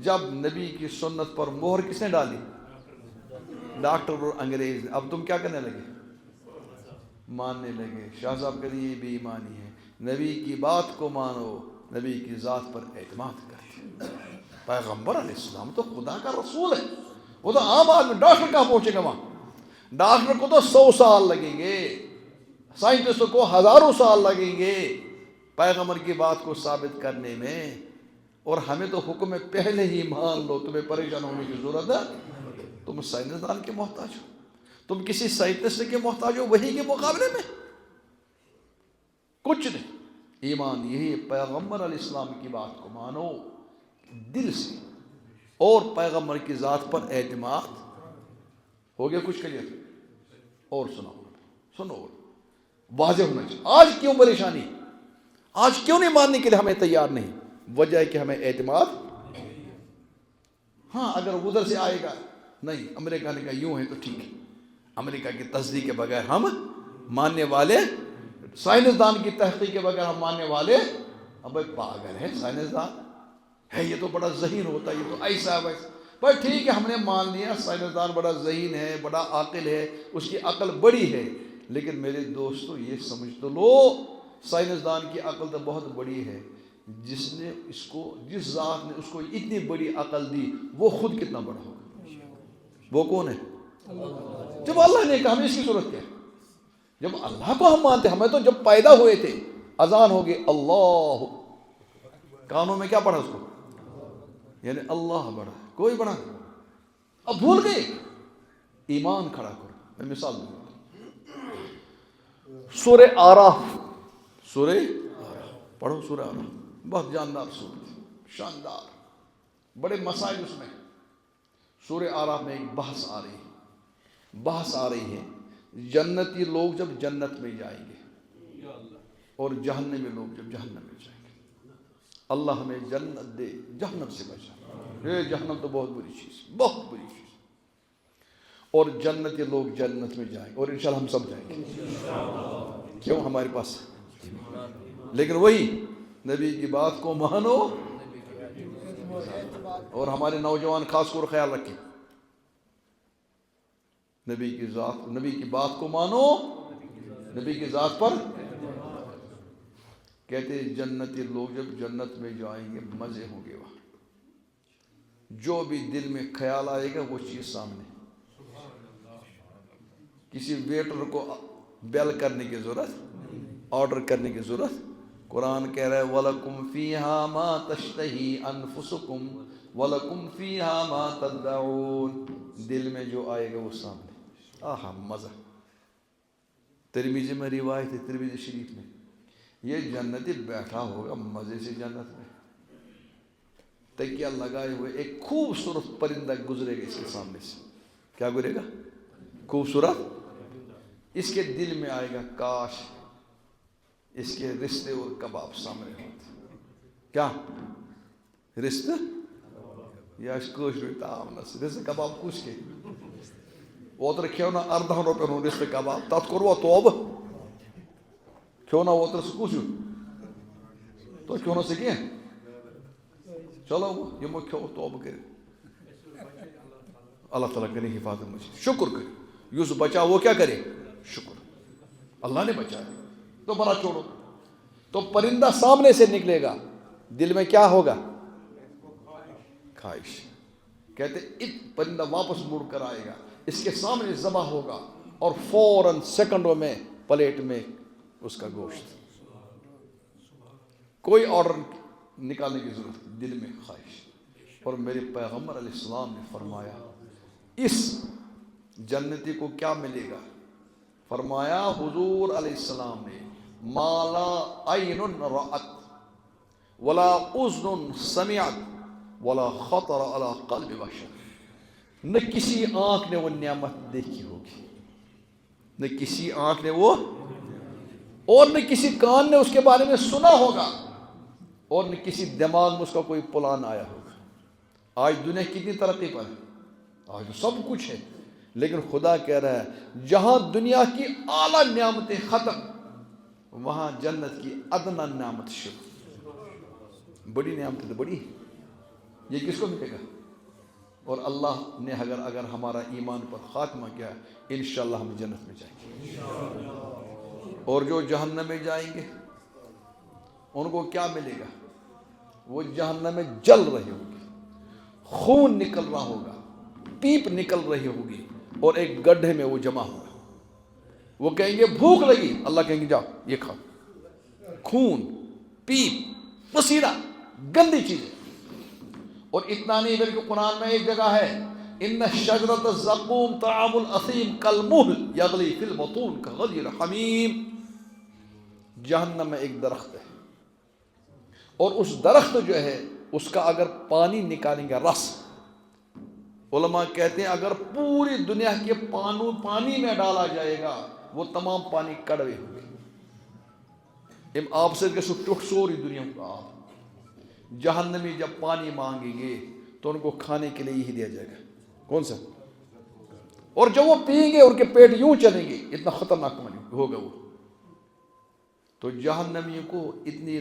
جب نبی کی سنت پر مہر کس نے ڈالی؟ ڈاکٹر اور انگریز. اب تم کیا کرنے لگے؟ ماننے لگے. شاہ صاحب کہتے ہیں یہ بے ایمانی ہے. نبی کی بات کو مانو, نبی کی ذات پر اعتماد کرتے. پیغمبر علیہ السلام تو خدا کا رسول ہے, وہ تو عام آدمی. ڈاکٹر کہاں پہنچے گا وہاں؟ ڈاکٹر کو تو 100 سال لگیں گے, سائنٹسٹوں کو ہزاروں سال لگیں گے پیغمبر کی بات کو ثابت کرنے میں. اور ہمیں تو حکم ہے پہلے ہی مان لو, تمہیں پریشان ہونے کی ضرورت ہے. تم سائنسدان کے محتاج ہو, تم کسی سائنٹسٹ کے محتاج ہو وہی کے مقابلے میں؟ کچھ نہیں. ایمان یہی ہے, پیغمبر علیہ السلام کی بات کو مانو دل سے, اور پیغمبر کی ذات پر اعتماد. ہو گیا کچھ کلیئر؟ اور سنو واضح ہونا چاہیے. آج کیوں پریشانی, آج کیوں نہیں ماننے کے لیے ہمیں تیار نہیں؟ وجہ ہے کہ ہمیں اعتماد. ہاں اگر ادھر سے آئے گا, نہیں امریکہ نے کہا یوں ہے تو ٹھیک ہے, امریکہ کی تصدیق کے بغیر ہم ماننے والے, سائنسدان کی تحقیق کے بغیر ہم ماننے والے. اب پاگل ہے سائنسدان ہے, یہ تو بڑا ذہین ہوتا ہے, یہ تو ایسا ہے ویسا. پر ٹھیک ہے ہم نے مان لیا سائنسدان بڑا ذہین ہے, بڑا عاقل ہے, اس کی عقل بڑی ہے. لیکن میرے دوستو یہ سمجھ تو لو, سائنسدان کی عقل تو بہت بڑی ہے. جس نے اس کو, جس ذات نے اس کو اتنی بڑی عقل دی, وہ خود کتنا بڑا ہوگا. وہ کون ہے؟ جب اللہ نے کہا ہمیں اس کی ضرورت کیا ہے؟ جب اللہ کو ہم مانتے, ہمیں تو جب پیدا ہوئے تھے اذان ہوگی اللہ, کانوں میں کیا پڑھا اس کو, یعنی اللہ بڑا, کوئی بڑا. اب بھول گئے. ایمان کھڑا کرو. میں مثال دوں گا, سورہ آراف, سورہ پڑھو سورہ آراف, بہت جاندار سورہ, شاندار, بڑے مسائل اس میں. سورہ آراف میں ایک بحث آ رہی ہے, جنتی لوگ جب جنت میں جائیں گے اور جہنم میں لوگ جب جہنم میں جائیں گے. اللہ ہمیں جنت دے, جہنم سے بچا. یہ جہنم تو بہت بری چیز, بہت بری چیز. اور جنتی لوگ جنت میں جائیں, اور انشاءاللہ ہم سب جائیں گے. کیوں؟ ہمارے پاس. لیکن وہی نبی کی بات کو مانو اور ہمارے نوجوان خاص طور خیال رکھیں، نبی کی بات کو مانو، نبی کی ذات پر۔ کہتے ہیں جنتی لوگ جب جنت میں جائیں گے مزے ہوں گے، وہاں جو بھی دل میں خیال آئے گا وہ چیز سامنے۔ کسی ویٹر کو بیل کرنے کی ضرورت، آرڈر کرنے کی ضرورت۔ قرآن کہہ رہا ہے وَلَكُمْ فِيهَا مَا تَشْتَهِي أَنفُسُكُمْ وَلَكُمْ فِيهَا مَا تَدَّعُونَ۔ دل میں جو آئے گا وہ سامنے۔ آہا مزہ۔ ترمذی میں روایت ہے، ترمذی شریف میں، یہ جنتی بیٹھا ہوگا مزے سے جنت میں، تکیہ لگائے ہوئے، ایک خوبصورت پرندہ گزرے گا اس کے سامنے سے۔ کیا گزرے گا؟ خوبصورت۔ اس کے دل میں آئے گا کاش اس کے رشتے اور کباب سامنے ہوتے۔ کیا رشتے یا کٲشُر تاونس رشتے کباب کُس کے اوترٕ کھیو نا 14 رۄپین ہُنٛد رشتے کباب، تتھ کوٚروا توبہٕ؟ کھیو نا اوترٕ سُہ کُس ہیوٗ؟ تۄہہِ کھیو نہٕ سُہ کینٛہہ؟ چلو یِمو کھیو توبہٕ کٔرِتھ۔ اللہ تعالیٰ کرے حفاظت مجھے، شکر کرے، یُس بچا وہ کیا کرے؟ شکر، اللہ نے بچایا تو بڑا چھوڑو۔ تو پرندہ سامنے سے نکلے گا، دل میں کیا ہوگا؟ خواہش۔ کہتے پرندہ واپس مڑ کر آئے گا، اس کے سامنے ذبح ہوگا اور فوراً سیکنڈوں میں پلیٹ میں اس کا گوشت، کوئی آرڈر نکالنے کی ضرورت، دل میں خواہش۔ اور میرے پیغمبر علیہ السلام نے فرمایا اس جنتی کو کیا ملے گا؟ فرمایا حضور علیہ السلام نے ما لا عین رأت ولا اذن سمعت ولا خطر علی قلب بشر۔ نہ کسی آنکھ نے وہ نعمت دیکھی ہوگی، نہ کسی آنکھ نے وہ، اور نہ کسی کان نے اس کے بارے میں سنا ہوگا، اور نہ کسی دماغ میں اس کا کوئی پلان آیا ہوگا۔ آج دنیا کتنی ترقی پر ہے، آج سب کچھ ہے، لیکن خدا کہہ رہا ہے جہاں دنیا کی اعلیٰ نعمتیں ختم، وہاں جنت کی ادنا نعمت شروع۔ بڑی نعمتیں تو بڑی، یہ کس کو ملے گا؟ اور اللہ نے اگر ہمارا ایمان پر خاتمہ کیا، انشاءاللہ ہم جنت میں جائیں گے۔ اور جو جہنم میں جائیں گے ان کو کیا ملے گا؟ وہ جہنم میں جل رہے ہوں گے، خون نکل رہا ہوگا، پیپ نکل رہی ہوگی، اور ایک گڈھے میں وہ جمع ہوگا۔ وہ کہیں گے بھوک لگی، اللہ کہیں گے جاؤ یہ کھاؤ۔ خون، پیپ، پسینہ، گندی چیزیں۔ اور اتنا نہیں بلکہ قرآن میں ایک جگہ ہے ان شجرۃ الزقوم طعام الاثیم کالمہل یغلی فی البطون کغلی الحمیم۔ جہنم میں ایک درخت ہے، اور اس درخت جو ہے اس کا اگر پانی نکالیں گے رس، علماء کہتے ہیں اگر پوری دنیا کے پانی میں ڈالا جائے گا وہ تمام پانی کڑوے ہوں گے۔ ام آپ سے گژھو ٹوٹ سوری دنیا کا آپ۔ جہنمی جب پانی مانگیں گے تو ان کو کھانے کے لیے یہی دیا جائے گا، کون سا؟ اور جب وہ پئیں گے ان کے پیٹ یوں چلیں گے، اتنا خطرناک پانی ہوگا وہ۔ تو جہنمیوں کو اتنی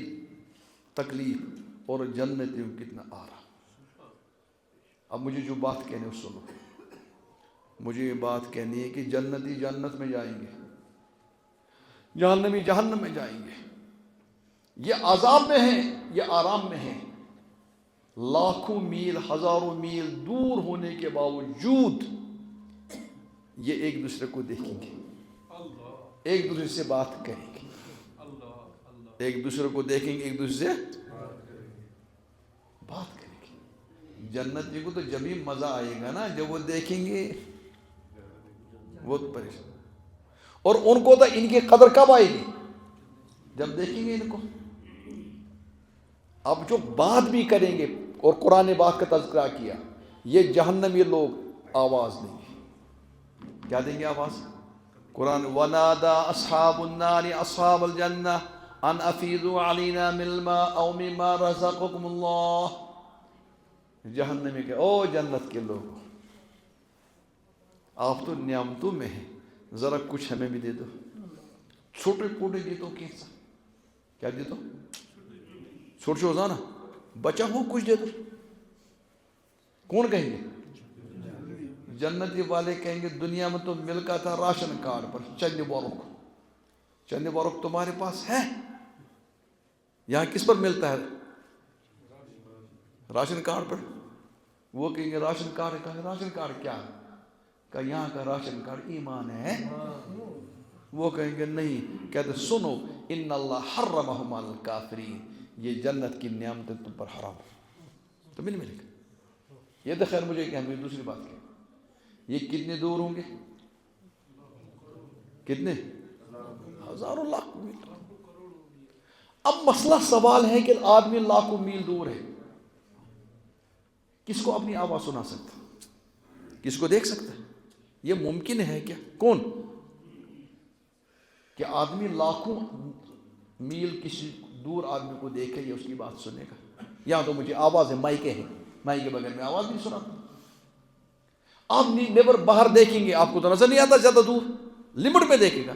تکلیف اور جنتیوں کو کتنا آرام۔ اب مجھے جو بات کہنے اس سنو، مجھے یہ بات کہنی ہے کہ جنتی جنت میں جائیں گے، جہنمی جہنم میں جائیں گے۔ یہ عذاب میں ہیں، یہ آرام میں ہیں۔ لاکھوں میل، ہزاروں میل دور ہونے کے باوجود یہ ایک دوسرے کو دیکھیں گے، ایک دوسرے سے بات کریں گے، ایک دوسرے کو دیکھیں گے، ایک دوسرے سے بات کریں گے۔ جنتی کو تو جب ہی مزہ آئے گا نا جب وہ دیکھیں گے، وہ پریشان۔ اور ان کو تو ان کی قدر کب آئے گی؟ جب دیکھیں گے ان کو۔ اب جو بات بھی کریں گے، اور قرآن نے بات کا تذکرہ کیا، یہ جہنمی لوگ آواز دیں گے۔ کیا دیں گے آواز؟ قرآن وَنَادَى أَصْحَابُ النَّارِ أَصْحَابَ الْجَنَّةِ أَنْ أَفِيضُوا عَلَيْنَا مِنَ الْمَاءِ أَوْ مِمَّا رَزَقَكُمُ اللَّهُ۔ جہنمی کہ او جنت کے لوگ، آپ تو نعمتوں میں ہیں، ذرا کچھ ہمیں بھی دے دو، چھوٹے پوٹے دے دو، کیا دے دو؟ چھوٹے روزانہ بچا ہو کچھ دے دو. کون کہیں گے؟ جنتی والے کہیں گے دنیا میں تو ملتا تھا راشن کارڈ پر چند بورک. چند بورک تمہارے پاس ہے؟ یہاں کس پر ملتا ہے؟ راشن کارڈ پر. وہ کہیں گے راشن کارڈ کا. راشن کارڈ کیا ہے؟ کہ یہاں کا راشن کارڈ ایمان ہے. وہ کہیں گے نہیں. کہتے سنو ان اللہ حرمہم علی الکافرین، یہ جنت کی نعمتیں تم پر حرام تمہیں نہیں ملے گا. یہ تو خیر مجھے کہ ہم دوسری بات کی، یہ کتنے دور ہوں گے؟ کتنے؟ ہزاروں لاکھ میل. اب مسئلہ سوال ہے کہ آدمی لاکھوں میل دور ہے، کس کو اپنی آواز سنا سکتا؟ کس کو دیکھ سکتا ہے؟ یہ ممکن ہے کیا؟ کون کہ آدمی لاکھوں میل کسی دور آدمی کو دیکھے یا اس کی بات سنے گا؟ یہاں تو مجھے آواز ہے، مائکے ہیں، مائک کے بغیر میں آواز نہیں سناتا. آپ نیبر باہر دیکھیں گے آپ کو تو نظر نہیں آتا زیادہ دور، لمٹ میں دیکھے گا.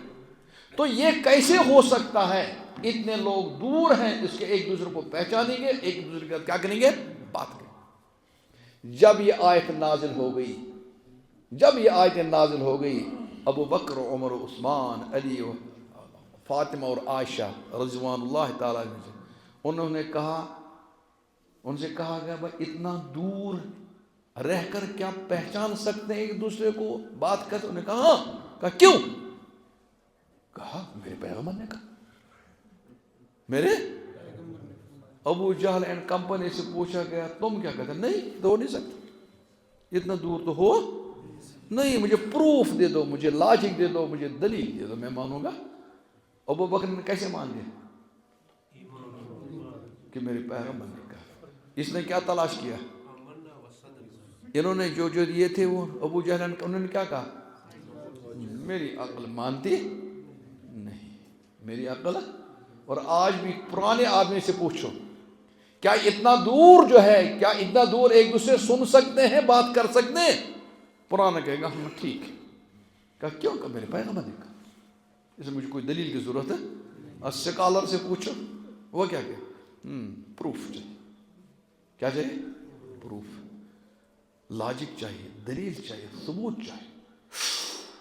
تو یہ کیسے ہو سکتا ہے؟ اتنے لوگ دور ہیں، اس کے ایک دوسرے کو پہچانیں گے، ایک دوسرے کا کیا کریں گے؟ بات کریں. جب یہ آیت نازل ہو گئی، ابو بکر عمر عثمان علی فاطمہ اور عائشہ رضوان اللہ تعالیٰ عنہ، انہوں نے کہا، ان سے کہا گیا بھائی اتنا دور رہ کر کیا پہچان سکتے ہیں ایک دوسرے کو، بات کرتے؟ انہوں نے کہا ہاں. کہا کیوں؟ کہا میرے پیغمبر نے کہا. میرے ابو جہل اینڈ کمپنی سے پوچھا گیا تم کیا کہتے؟ نہیں تو ہو نہیں سکتا، اتنا دور تو ہو نہیں، مجھے پروف دے دو، مجھے لاجک دے دو، مجھے دلیل دے دو، میں مانوں گا. ابو بکر نے کیسے مان لیا؟ کہ میرے پیغمبر نے کہا. اس نے کیا تلاش کیا؟ انہوں نے جو یہ تھے وہ ابو جہل، انہوں نے کیا کہا؟ میری عقل مانتی نہیں، میری عقل. اور آج بھی پرانے آدمی سے پوچھو کیا اتنا دور جو ہے، کیا اتنا دور ایک دوسرے سن سکتے ہیں، بات کر سکتے ہیں؟ پرانا کہے گا ہم ٹھیک ہے. کہا کیوں؟ کہ میرے پیغمبر نے کہا. اس میں مجھے کوئی دلیل کی ضرورت ہے؟ اسکالر سے پوچھو وہ کیا کہ پروف چاہیے. کیا چاہیے؟ پروف، لاجک چاہیے، دلیل چاہیے، ثبوت چاہیے.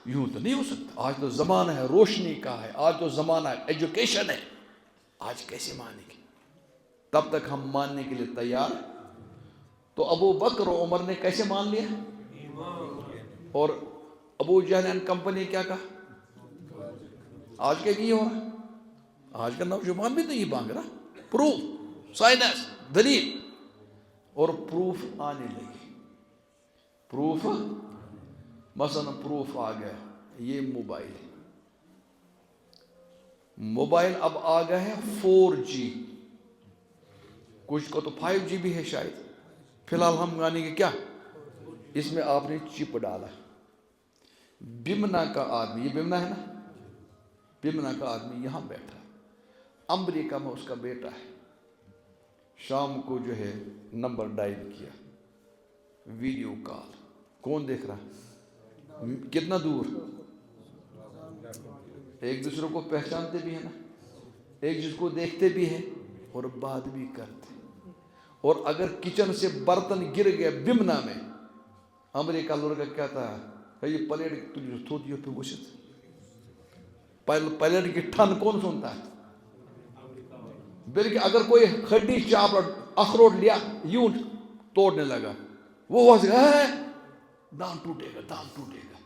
یوں تو نہیں ہو سکتا. آج تو زمانہ ہے روشنی کا ہے، آج تو زمانہ ہے ایجوکیشن ہے. آج کیسے مانیں گے؟ تب تک ہم ماننے کے لیے تیار. تو ابو بکر و عمر نے کیسے مان لیا؟ اور ابو جہل اینڈ کمپنی کیا کہا؟ آج کے بھی ہو رہا، آج کا نوجوان بھی تو یہ مانگ رہا. پروف، سائنس، دلیل. اور پروف آنے لگے. پروف مثلا پروف آ گیا، یہ موبائل، موبائل اب آ گیا ہے 4G، کچھ کو تو 5G بھی ہے شاید. فی الحال ہم مانیں گے کیا؟ اس میں آپ نے چپ ڈالا. بمنا کا آدمی، یہ بمنا ہے نا، بمنا کا آدمی یہاں بیٹھا، امریکہ میں اس کا بیٹا ہے. شام کو جو ہے نمبر ڈائل کیا، ویڈیو کال، کون دیکھ رہا؟ کتنا دور؟ ایک دوسرے کو پہچانتے بھی ہیں نا، ایک دوسرے کو دیکھتے بھی ہیں اور بات بھی کرتے. اور اگر کچن سے برتن گر گیا بمنا میں، امریکہ لڑکا کہتا ہے یہ پلیٹ تجھے تھوڑی پہ وشت، پلیٹ کی ٹھن کون سنتا ہے؟ بلکہ اگر کوئی کھڈی چاپ اخروٹ لیا یوں توڑنے لگا، وہ وہاں سے دان ٹوٹے گا، دان ٹوٹے گا.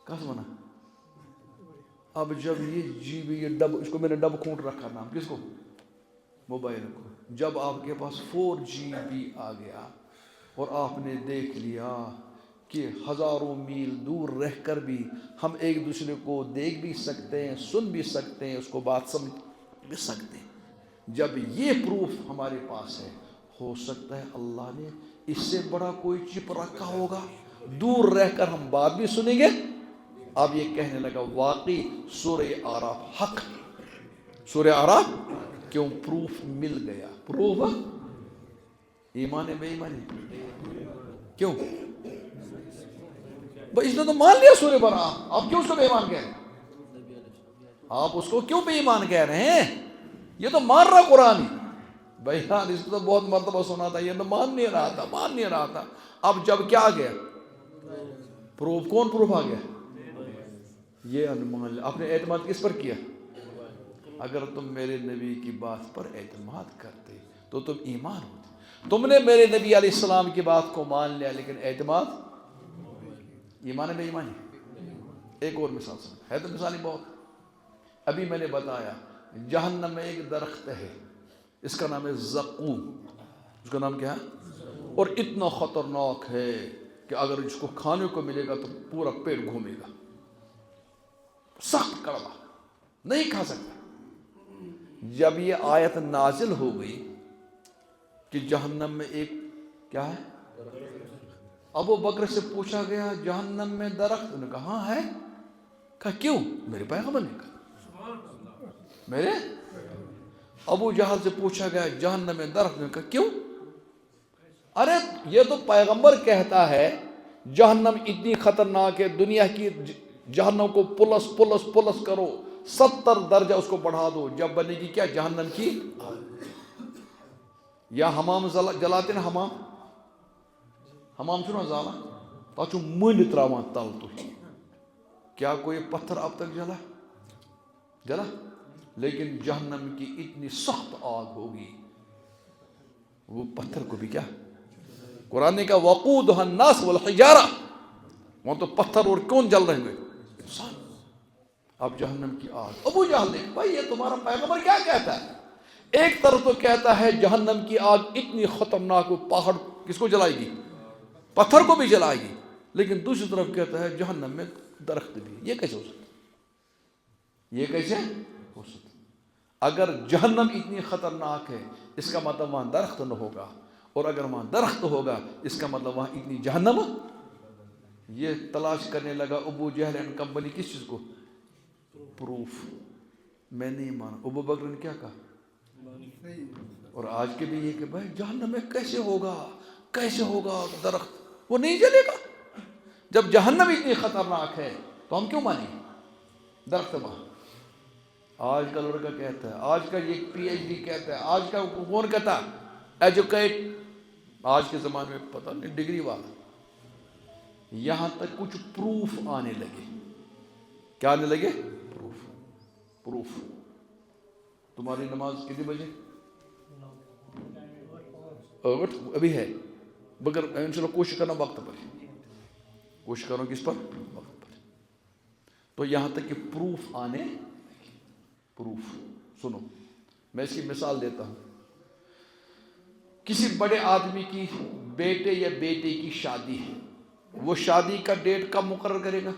کس بنا؟ اب جب یہ ڈب، اس کو میں نے ڈب کھونٹ رکھا نام، کس کو؟ موبائل کو. جب آپ کے پاس 4G بھی آ گیا اور آپ نے دیکھ لیا کہ ہزاروں میل دور رہ کر بھی ہم ایک دوسرے کو دیکھ بھی سکتے ہیں، سن بھی سکتے ہیں، اس کو بات سمجھ بھی سکتے ہیں. جب یہ پروف ہمارے پاس ہے، ہو سکتا ہے اللہ نے اس سے بڑا کوئی چپ رکھا ہوگا، دور رہ کر ہم بات بھی سنیں گے. اب یہ کہنے لگا واقعی سورہ اعراف حق، سورہ اعراف کیوں؟ پروف مل گیا. پروف ایمان ہے، بے ایمانی کیوں؟ بھائی اس نے تو مان لیا سورہ برا، آپ کیوں اس کو بے ایمان کہہ رہے ہیں؟ آپ اس کو کیوں بے ایمان کہہ رہے ہیں؟ یہ تو مان رہا قرآن ہی. بھائی یار اس کو تو بہت مرتبہ سنا تھا، یہ تو مان نہیں رہا تھا. اب جب کیا آ گیا پروف، کون پروف آ گیا؟ یہ مان لیا. آپ نے اعتماد کس پر کیا؟ اگر تم میرے نبی کی بات پر اعتماد کرتے تو تم ایمان ہوتے. تم نے میرے نبی علیہ السلام کی بات کو مان لیا لیکن اعتماد، ایمان ہے بے ایمانی. ایک اور مثال سن، ہے تو مثال ہی بہت. ابھی میں نے بتایا جہنم میں ایک درخت ہے، اس کا نام ہے زقوم. اس کا نام کیا ہے؟ اور اتنا خطرناک ہے کہ اگر اس کو کھانے کو ملے گا تو پورا پیٹ گھومے گا. سخت کڑوا، نہیں کھا سکتا. جب یہ آیت نازل ہو گئی کہ جہنم میں ایک کیا ہے، ابو بکر سے پوچھا گیا جہنم میں درخت؟ انہوں نے کہا ہاں ہے. کہا کیوں؟ میرے پیغمبر نے کہا. میرے ابو جہل سے پوچھا گیا جہنم میں درخت؟ نے کہا کیوں؟ ارے یہ تو پیغمبر کہتا ہے جہنم اتنی خطرناک ہے، دنیا کی جہنم کو پلس پلس پلس کرو، 70 درجہ اس کو بڑھا دو، جب بنے گی کیا جہنم کی. یا حمام جلاتے نا، حمام چھو نا زالا، تو چھو مند تراوان تل تو. کیا کوئی پتھر اب تک جلا؟ لیکن جہنم کی اتنی سخت آگ ہوگی وہ پتھر کو بھی کیا. قرآن نے کہا وقودها الناس والحجارہ، وہاں تو پتھر اور کون جل رہے ہیں؟ انسان. اب جہنم کی آگ. ابو جہل نے بھائی یہ تمہارا پیغمبر کیا کہتا ہے؟ ایک طرف تو کہتا ہے جہنم کی آگ اتنی خطرناک وہ پہاڑ کس کو جلائے گی؟ پتھر کو بھی جلائے گی. لیکن دوسری طرف کہتا ہے جہنم میں درخت بھی. یہ کیسے ہو سکتا؟ یہ کیسے ہو سکتا؟ اگر جہنم اتنی خطرناک ہے اس کا مطلب وہاں درخت نہ ہوگا، اور اگر وہاں درخت ہوگا اس کا مطلب وہاں اتنی جہنم. یہ تلاش کرنے لگا ابو جہل اینڈ کمپنی کس چیز کو؟ پروف. میں نہیں مانا. ابو بکر نے کیا کہا؟ اور آج کے بھی یہ کہ بھائی جہنم میں کیسے ہوگا درخت، وہ نہیں جلے گا. جب جہنم اتنی خطرناک ہے تو ہم کیوں مانیں درخت وہاں. آج کا لڑکا کہتا ہے، آج کا یہ پی ایچ ڈی کہتا ہے، آج کا کون کہتا ہے ایجوکیٹ، آج کے زمانے میں پتہ نہیں ڈگری والا. یہاں تک کچھ پروف آنے لگے. کیا آنے لگے؟ پروف. تمہاری نماز کتنے بجے؟ ابھی ہے، مگر انشاءاللہ کوشش کرنا وقت پر، کوشش کرو کس پر؟ وقت پر. تو یہاں تک کہ پروف آنے. پروف سنو، میں اس کی مثال دیتا ہوں. کسی بڑے آدمی کی بیٹے یا بیٹی کی شادی ہے، وہ شادی کا ڈیٹ کب مقرر کرے گا؟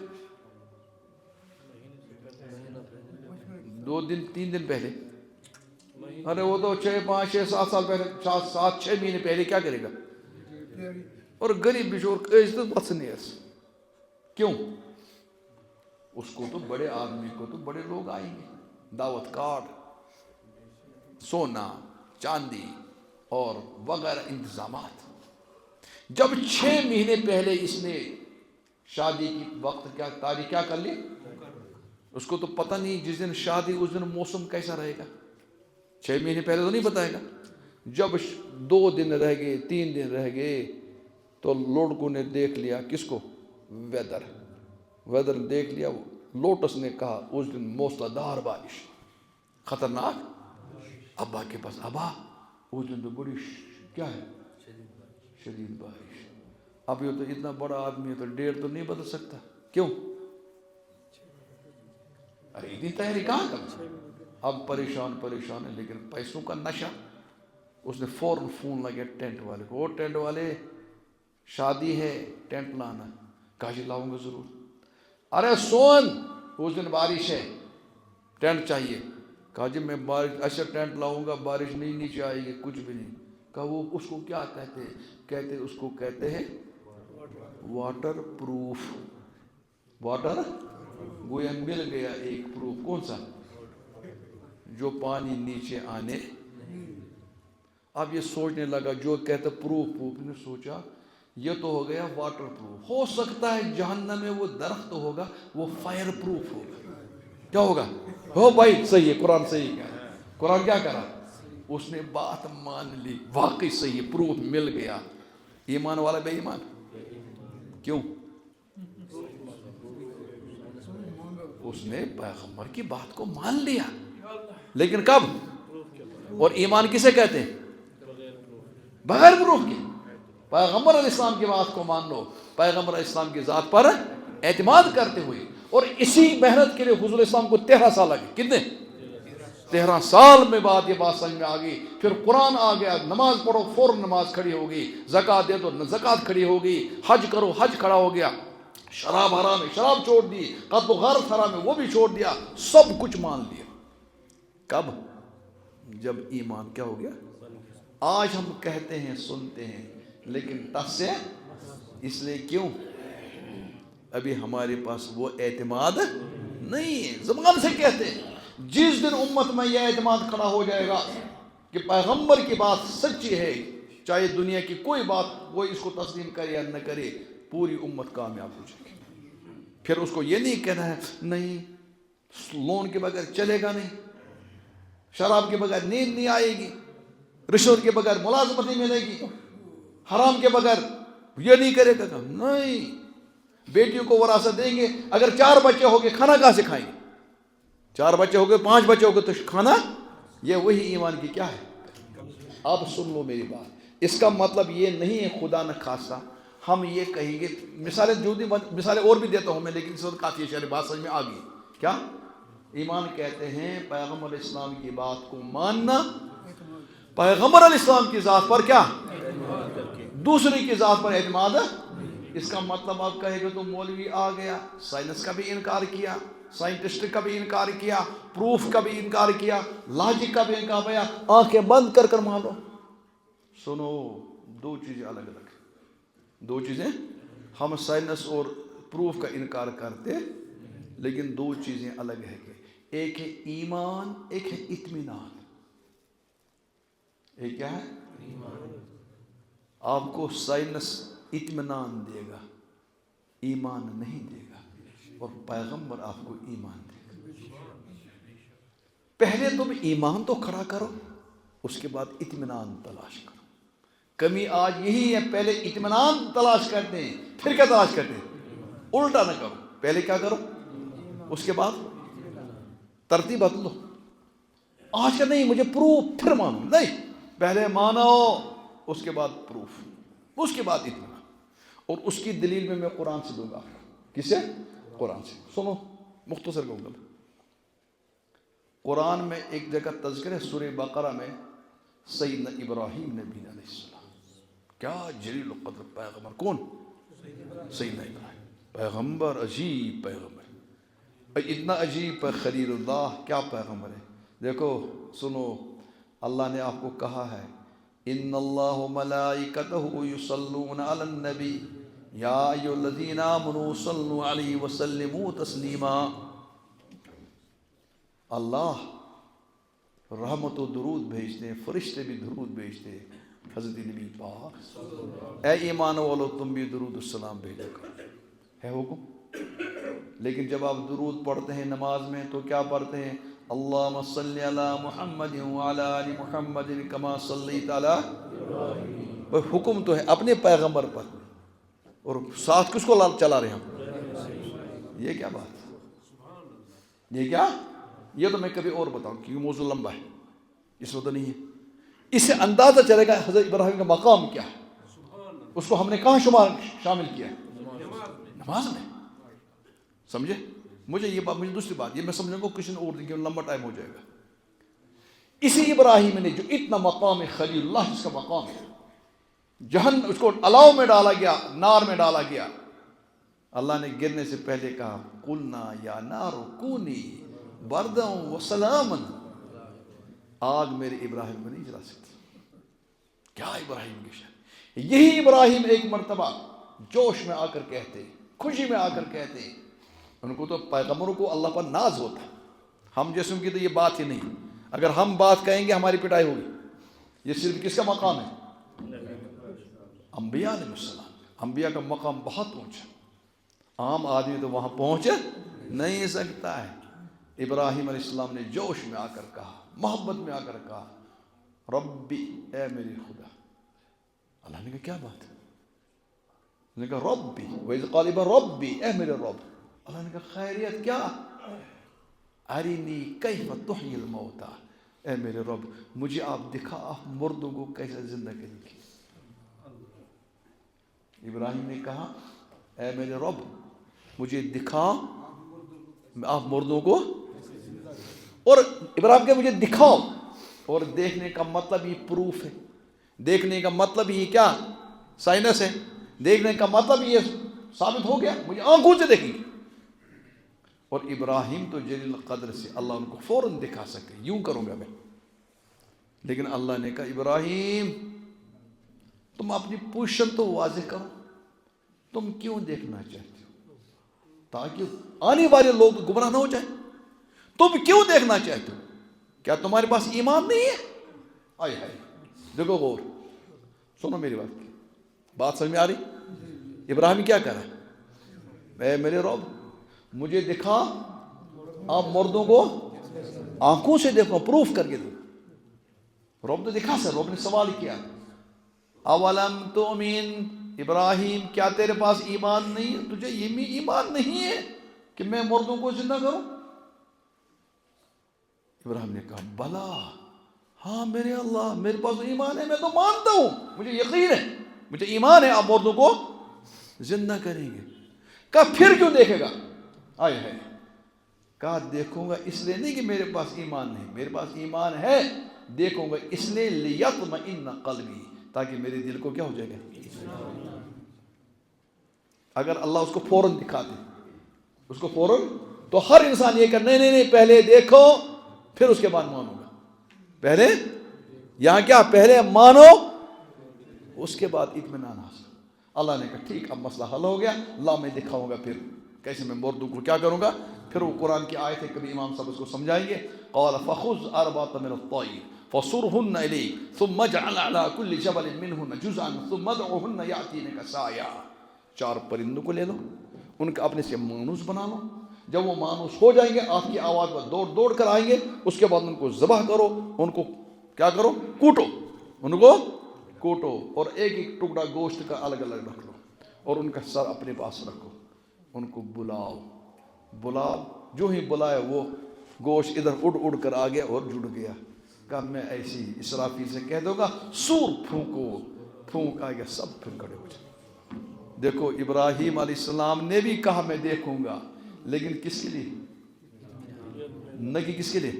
2 دن 3 دن پہلے. ارے وہ تو 6 5 6 7 سال پہلے، 7 6 مہینے پہلے کیا کرے گا؟ اور غریب بشور کیوں؟ اس کو تو بڑے آدمی کو تو بڑے لوگ آئیں گے، دعوت کارڈ، سونا چاندی اور وغیرہ انتظامات. جب 6 مہینے پہلے اس نے شادی کی وقت کیا تاریخ کیا کر لی، اس کو تو پتہ نہیں جس دن شادی اس دن موسم کیسا رہے گا. 6 مہینے پہلے تو نہیں بتائے گا. جب 2 دن رہ گئے 3 دن رہ گئے تو لڑکوں نے دیکھ لیا کس کو؟ ویدر دیکھ لیا. لوٹس نے کہا اس دن موسلا دھار بارش، خطرناک. ابا کے پاس، ابا اس دن تو بڑی کیا ہے شدید بارش. اب یہ تو اتنا بڑا آدمی ہے تو ڈیٹ تو نہیں بدل سکتا. کیوں؟ ارے اتنی تیاری کہاں کر. اب پریشان ہے، لیکن پیسوں کا نشہ. اس نے فوراً فون لگیا ٹینٹ والے کو، وہ ٹینٹ والے شادی ہے ٹینٹ لانا. کہا جی لاؤں گا ضرور. ارے سون اس دن بارش ہے ٹینٹ چاہیے. کہا جی میں بارش ایسے ٹینٹ لاؤں گا بارش نہیں نیچے آئے گی کچھ بھی نہیں. کہا وہ اس کو کیا کہتے اس کو کہتے ہیں واٹر پروف. واٹر گویا مل گیا ایک پروف. کون سا؟ جو پانی نیچے آنے. اب یہ سوچنے لگا جو کہتا پروف نے سوچا یہ تو ہو گیا واٹر پروف. ہو سکتا ہے جہنم میں وہ درخت ہوگا وہ فائر پروف ہوگا. کیا ہوگا؟ ہو بھائی صحیح ہے، قرآن صحیح کہا. قرآن کیا کرا؟ اس نے بات مان لی, واقعی صحیح, پروف مل گیا. ایمان والا بے ایمان کیوں؟ اس نے پیغمبر کی بات کو مان لیا, لیکن کب؟ اور ایمان کسے کہتے ہیں؟ بغیر پروف کے. پیغمبر علیہ السلام کی بات کو مان لو, پیغمبر علیہ السلام کی ذات پر اعتماد کرتے ہوئے. اور اسی محنت کے لیے حضور اسلام کو 13 سال لگے. کتنے؟ 13 سال میں بعد یہ بات سمجھ میں آ گئی. پھر قرآن آ گیا, نماز پڑھو فوراً نماز کھڑی ہو گئی, زکوٰۃ دے دو زکوٰۃ کھڑی ہو گئی, حج کرو حج کھڑا ہو گیا, شراب حرام ہے شراب چھوڑ دی, قتل و غارت حرام ہے وہ بھی چھوڑ دیا, سب کچھ مان لیا. کب؟ جب ایمان کیا ہو گیا. آج ہم کہتے ہیں سنتے ہیں لیکن ٹس سے, اس لیے کیوں؟ ابھی ہمارے پاس وہ اعتماد نہیں ہے. زبان سے کہتے ہیں, جس دن امت میں یہ اعتماد کھڑا ہو جائے گا کہ پیغمبر کی بات سچی ہے, چاہے دنیا کی کوئی بات وہ اس کو تسلیم کرے یا نہ کرے, پوری امت کامیاب ہو جائے گی. پھر اس کو یہ نہیں کہنا ہے نہیں لون کے بغیر چلے گا نہیں, شراب کے بغیر نیند نہیں آئے گی, رشوت کے بغیر ملازمت نہیں ملے گی, حرام کے بغیر یہ نہیں کرے گا. نہیں, بیٹیوں کو وراثت دیں گے, اگر 4 بچے ہو گئے کھانا کہاں سے کھائیں گے؟ 4 بچے ہو گئے 5 بچے ہو گئے تو کھانا, یہ وہی ایمان کی کیا ہے. اب سن لو میری بات, اس کا مطلب یہ نہیں ہے خدا نہ خاصہ ہم یہ کہیں گے, مثالیں جو بھی مثالیں اور بھی دیتا ہوں میں, لیکن اس وقت کافی ہے, شاید بات سمجھ میں آ گئی. کیا ایمان کہتے ہیں؟ پیغمبر علیہ السلام کی بات کو ماننا, پیغمبر علیہ السلام کی ذات پر کیا, دوسری کی ذات پر اعتماد. اس کا مطلب آپ کہے گا تو مولوی آ گیا, سائنس کا بھی انکار کیا, سائنٹسٹ کا بھی انکار کیا, پروف کا بھی انکار کیا, لاجک کا بھی انکار کیا, آنکھیں بند کر کر مانو. سنو, 2 چیزیں الگ الگ, 2 چیزیں. ہم سائنس اور پروف کا انکار کرتے, لیکن 2 چیزیں الگ ہے. کہ ایک ہے ایمان, ایک ہے اطمینان. ایک کیا ہے؟ آپ کو سائنس اطمینان دے گا, ایمان نہیں دے گا, اور پیغمبر آپ کو ایمان دے گا. پہلے تم ایمان تو کھڑا کرو, اس کے بعد اطمینان تلاش کرو. کمی آج یہی ہے, پہلے اطمینان تلاش کرتے ہیں پھر کیا تلاش کرتے ہیں؟ الٹا نہ کرو, پہلے کیا کرو اس کے بعد ترتیب بدلو. آج کا نہیں مجھے پروف پھر مانو, نہیں, پہلے مانو اس کے بعد پروف, اس کے بعد اطمینان. اور اس کی دلیل میں قرآن سے دوں گا آپ کو. کس سے؟ قرآن سے. سنو مختصر کہوں گا. قرآن میں ایک جگہ تذکر ہے, سورہ بقرہ میں, سیدنا ابراہیم نبی علیہ السلام. کیا جلیل القدر پیغمبر. کون؟ سیدنا ابراہیم. پیغمبر, عجیب پیغمبر, اتنا عجیب خلیل اللہ, کیا پیغمبر ہے. دیکھو سنو, اللہ نے آپ کو کہا ہے ان اللہ ملائکتہ یصلون علی النبی یا ایھا الذین آمنوا صلوا علیہ وسلموا تسلیما. اللہ رحمت و درود بھیجتے ہیں, فرشتے بھی درود بھیجتے ہیں. حضرت نبی پاک, اے ایمان والو تم بھی درود السلام بھیجو کرو, ہے حکم. لیکن جب آپ درود پڑھتے ہیں نماز میں تو کیا پڑھتے ہیں؟ اللہم صلی علی محمد وعلی آل محمد کما صلیت علی. حکم تو ہے اپنے پیغمبر پر, اور ساتھ کس کو چلا رہے ہم؟ یہ کیا بات, یہ کیا, یہ تو میں کبھی اور بتاؤں کیونکہ موضوع لمبا ہے, اس وقت نہیں ہے. اس سے اندازہ چلے گا حضرت ابراہیم کا مقام کیا ہے. اس کو ہم نے کہاں شامل کیا ہے؟ نماز میں. سمجھے؟ مجھے یہ بات, مجھے دوسری بات یہ میں سمجھوں گا کچھ اور دیں گے, لمبا ٹائم ہو جائے گا. اسی ابراہیم نے جو اتنا مقام ہے خلیل اللہ جس کا مقام ہے, جہنم اس کو الاؤ میں ڈالا گیا, نار میں ڈالا گیا, اللہ نے گرنے سے پہلے کہا قلنا یا نار کونی بردا وسلاما. آگ میرے ابراہیم کو نہیں جلا سکتی. کیا ابراہیم کی شان. یہی ابراہیم ایک مرتبہ جوش میں آ کر کہتے, خوشی میں آ کر کہتے, ان کو تو پیغمبروں کو اللہ پر ناز ہوتا, ہم جیسوں کی تو یہ بات ہی نہیں. اگر ہم بات کہیں گے ہماری پٹائی ہوگی. یہ صرف کس کا مقام ہے؟ انبیاء علیہ السلام. انبیاء کا مقام بہت اونچا, عام آدمی تو وہاں پہنچ نہیں سکتا ہے. ابراہیم علیہ السلام نے جوش میں آ کر کہا, محبت میں آ کر کہا ربی اے میرے خدا. اللہ نے کہا کیا بات ہے؟ اس نے کہا ربی وَإِذْ قَالَ ربی اے میرے رب. اللہ نے کہا خیریت کیا؟ ارینی کیف تحیی الموتى. اے میرے رب مجھے آپ دکھا آپ مردوں کو کیسے زندہ کریں گے. ابراہیم نے کہا اے میرے رب مجھے دکھا آپ مردوں کو. اور ابراہیم کہ مجھے دکھاؤ. اور دیکھنے کا مطلب یہ پروف ہے. دیکھنے کا مطلب یہ کیا؟ سائنس ہے. دیکھنے کا مطلب یہ ثابت ہو گیا مجھے آنکھوں سے دیکھیں. اور ابراہیم تو جلیل القدر سے اللہ ان کو فوراً دکھا سکے یوں کروں گا میں. لیکن اللہ نے کہا ابراہیم تم اپنی پوزیشن تو واضح کرو. تم کیوں دیکھنا چاہتے ہو؟ تاکہ آنے والے لوگ گمراہ نہ ہو جائیں. تم کیوں دیکھنا چاہتے ہو؟ کیا تمہارے پاس ایمان نہیں ہے؟ آئے ہائے دیکھو غور سنو میری بات سمجھ میں آ رہی؟ ابراہیم کیا کر رہا ہے؟ اے میرے رب مجھے دکھا آپ مردوں کو آنکھوں سے دیکھو پروف کر کے دو. رب تو دکھا سر. رب نے سوال کیا اولم تؤمن ابراہیم کیا تیرے پاس ایمان نہیں ہے؟ تجھے یہ ایمان نہیں ہے کہ میں مردوں کو زندہ کروں؟ ابراہیم نے کہا بلا ہاں میرے اللہ میرے پاس ایمان ہے میں تو مانتا ہوں مجھے یقین ہے مجھے ایمان ہے آپ مردوں کو زندہ کریں گے. کہا پھر کیوں دیکھے گا؟ آئے ہے کہا دیکھوں گا اس لیے نہیں کہ میرے پاس ایمان نہیں میرے پاس ایمان ہے. دیکھوں گا اس لیے لیطمئن قلبی تاکہ میرے دل کو کیا ہو جائے گا. اگر اللہ اس کو فوراً دکھا دے اس کو فوراً تو ہر انسان یہ کہ نہیں پہلے دیکھو پھر اس کے بعد مانو گا. پہلے یہاں کیا پہلے مانو اس کے بعد اطمینان حاصل. اللہ نے کہا ٹھیک اب مسئلہ حل ہو گیا. اللہ میں دکھاؤں گا پھر کیسے میں مردوں کو کیا کروں گا. پھر وہ قرآن کی آیت ہے کبھی امام صاحب اس کو سمجھائیں گے. قال فخذ اربعة من الطير فصرهن اليك ثم اجعل على كل جبل منهن جزءا ثم ادعهن ياتينك سعيا. 4 پرندوں کو لے لو ان کا اپنے سے مانوس بنا لو. جب وہ مانوس ہو جائیں گے آپ کی آواز پر دوڑ کر آئیں گے. اس کے بعد ان کو ذبح کرو ان کو کیا کرو کوٹو ان کو کوٹو اور ایک ٹکڑا گوشت کا الگ الگ رکھ لو اور ان کا سر اپنے پاس رکھو. ان کو بلاؤ جو ہی بلائے وہ گوشت ادھر اڑ کر آ گیا اور جڑ گیا. کہا میں ایسی اسرافیل سے کہہ دوں گا سور پھونکو پھونک آئے گا سب پھر کھڑے ہو جائے. دیکھو ابراہیم علیہ السلام نے بھی کہا میں دیکھوں گا لیکن کس کے لیے نہ کہ کس کے لیے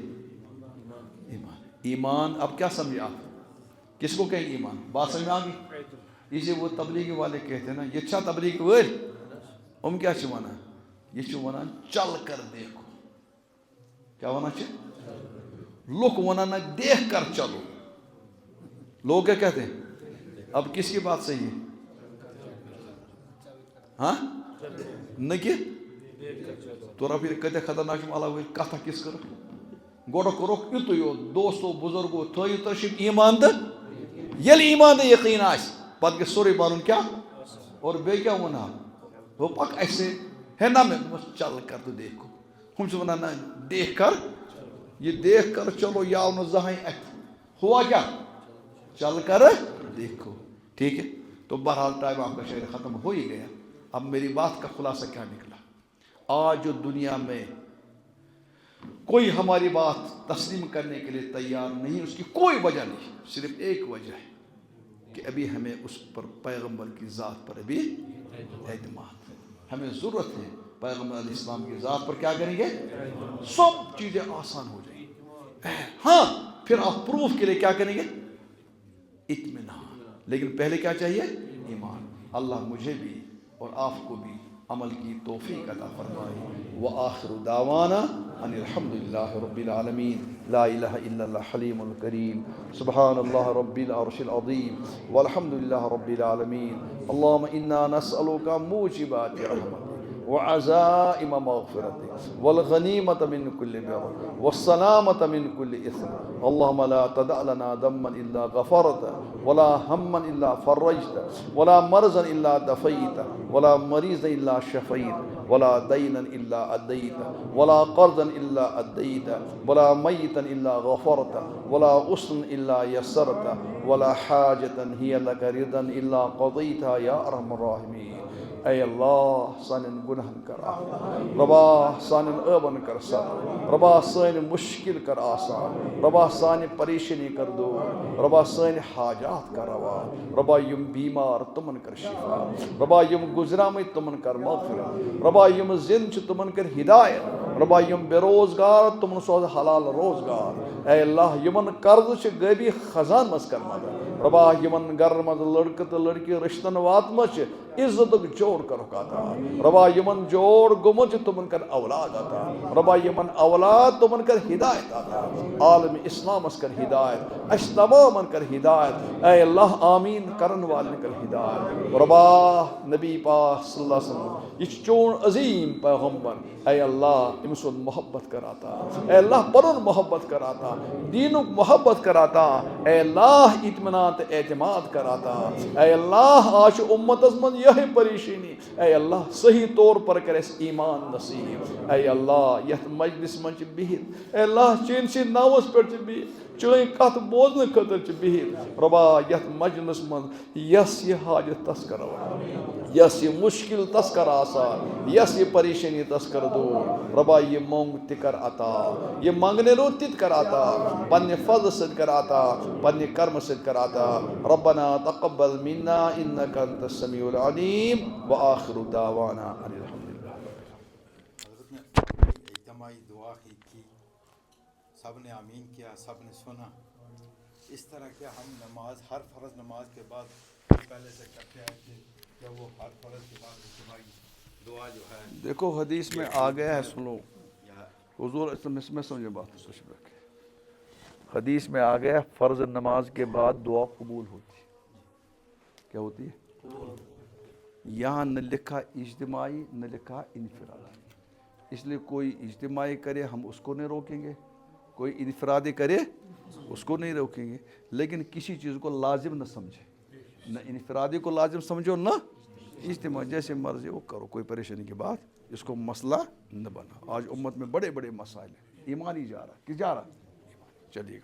ایمان. اب کیا سمجھے آپ کس کو کہیں ایمان بات سمجھ میں آ گئی. اسے وہ تبلیغی والے کہتے ہیں نا یہ اچھا تبلیغ ویل ہم کیا چوانا یہ چوانا چل کر دیکھو کیا ہونا چاہیے لوگ ونا نہ دیکھ کر چلو. لوگ کیا کہتے ہیں اب کس کی بات صحیح ہے ہاں نہ کہ تو پھر کتے خطرناک علاوہ کتھا کس کر گوڑا کرو یتو یو دوستو بزرگو تھوئی ترشب ایمان دا یل ایمان دا یقین آس پتہ کہ سورے بانون کیا اور بے کیا ونا وہ پک ایسے ہے نا میں چل کر تو دیکھو ہم سے ونا دیکھ کر یہ دیکھ کر چلو یا انہوں زہائیں ہوا کیا چل کر دیکھو. ٹھیک ہے تو بہرحال ٹائم آپ کا شعر ختم ہو ہی گیا. اب میری بات کا خلاصہ کیا نکلا آج جو دنیا میں کوئی ہماری بات تسلیم کرنے کے لیے تیار نہیں اس کی کوئی وجہ نہیں صرف ایک وجہ ہے کہ ابھی ہمیں اس پر پیغمبر کی ذات پر ابھی اعتماد ہے. ہمیں ضرورت ہے پیغمبر علیہ السلام کی ذات پر کیا کریں گے سب چیزیں آسان ہو جائیں. ہاں پھر آپ پروف کے لیے کیا کریں گے اطمینان. لیکن پہلے کیا چاہیے ایمان. اللہ مجھے بھی اور آپ کو بھی عمل کی توفیق عطا فرمائے. وآخر دعوانا ان الحمدللہ رب العالمین لا الہ الا اللہ حلیم الکریم سبحان اللہ رب العرش العظیم والحمدللہ رب العالمین. اللہم انا نسألک موجبات رحمتک وعزائم مغفرة والغنيمة من كل بر والسلامة من كل إثم اللهم لا تدع لنا ذنبا إلا غفرته ولا هما إلا فرجته ولا مرضا إلا دفيته ولا مريضا إلا شفيته ولا دينا إلا أديته ولا قرضا إلا أديته ولا ميتا إلا غفرته ولا أسن إلا يسرته ولا حاجة هي لك رضا إلا قضيتها يا أرحم الراحمين. اے اللہ سانن گناہن کر آسان، ربا سانن عیبن کر ستر، ربا سانی مشکل کر آسان، ربا سانی پریشانی کر دور، ربا سانی حاجات کر روا، ربا یم بیمار تمن کر شفا، ربا یم گزرامی تمن کر مغفرت، ربا یم زند تمن کر ہدایت، ربا یم بے روزگار تمن سوز حلال روزگار. اے اللہ یمن قرض چھ غیبی خزان مز کر مدد، ربا یمن گھر مز لڑکہ تو لڑکی رشتن وات مز عزت جوڑ کر عطا، ربا یمن جوڑ گمت تمن کر اولاد عطا، ربا یمن اولاد تمن کر ہدایت عطا، عالم اسلام اس کر ہدایت، اش تمام کر ہدایت. اے اللہ آمین کرن والن کر ہدایت. ربا نبی پاک صلی اللہ علیہ وسلم یہ چون عظیم پیغمبر، اے اللہ امس محبت کراتا، اے اللہ پرن محبت کراتا، دینک محبت کراتا، اے اللہ اطمینان تے اعتماد کراتا. اے اللہ آج امت از من یہ پریشانی، اے اللہ صحیح طور پر کرس ایمان نصیب. اے اللہ یت مجلس من چھ بہت، اے اللہ چین سی ناوس پر چھ بہت، چین کت بوزن خطر چھ بہت، ربا یت مجلس من یس یہ حاجت تس کرو، یس یہ مشکل تس کر آسان، یس یہ پریشانی تس کر دور. ربا یہ مونگ تکر عطا، یہ مانگنے رو تت کر عطا، پنہ فضل سد کر عطا، پنہ کرم سد کر عطا. ربنا تقبل منا انک انت السمیع العلیم وآخر دعوانا ان الحمدللہ. حضرت نے اجتماعی دعا کی، سب نے آمین کیا، سب نے سنا. اس طرح کیا ہم نماز ہر فرض نماز کے بعد پہلے سے کرتے ہیں کہ کیا وہ ہر فرض کے بعد اجتماعی دعا جو ہے؟ دیکھو حدیث میں آ گیا ہے، سنو حضور اس میں سمجھے بات، حدیث میں آ گیا فرض نماز کے بعد دعا قبول ہوتی ہے. کیا ہوتی ہے؟ یہاں نہ لکھا اجتماعی نہ لکھا انفرادی، اس لیے کوئی اجتماعی کرے ہم اس کو نہیں روکیں گے، کوئی انفرادی کرے اس کو نہیں روکیں گے. لیکن کسی چیز کو لازم نہ سمجھے، نہ انفرادی کو لازم سمجھو نہ اجتماعی، جیسے مرضی وہ کرو، کوئی پریشانی کی بات اس کو مسئلہ نہ بنا. آج امت میں بڑے بڑے مسائل ہیں، ایمان ہی جا رہا ہے کہ جا رہا. چلیے.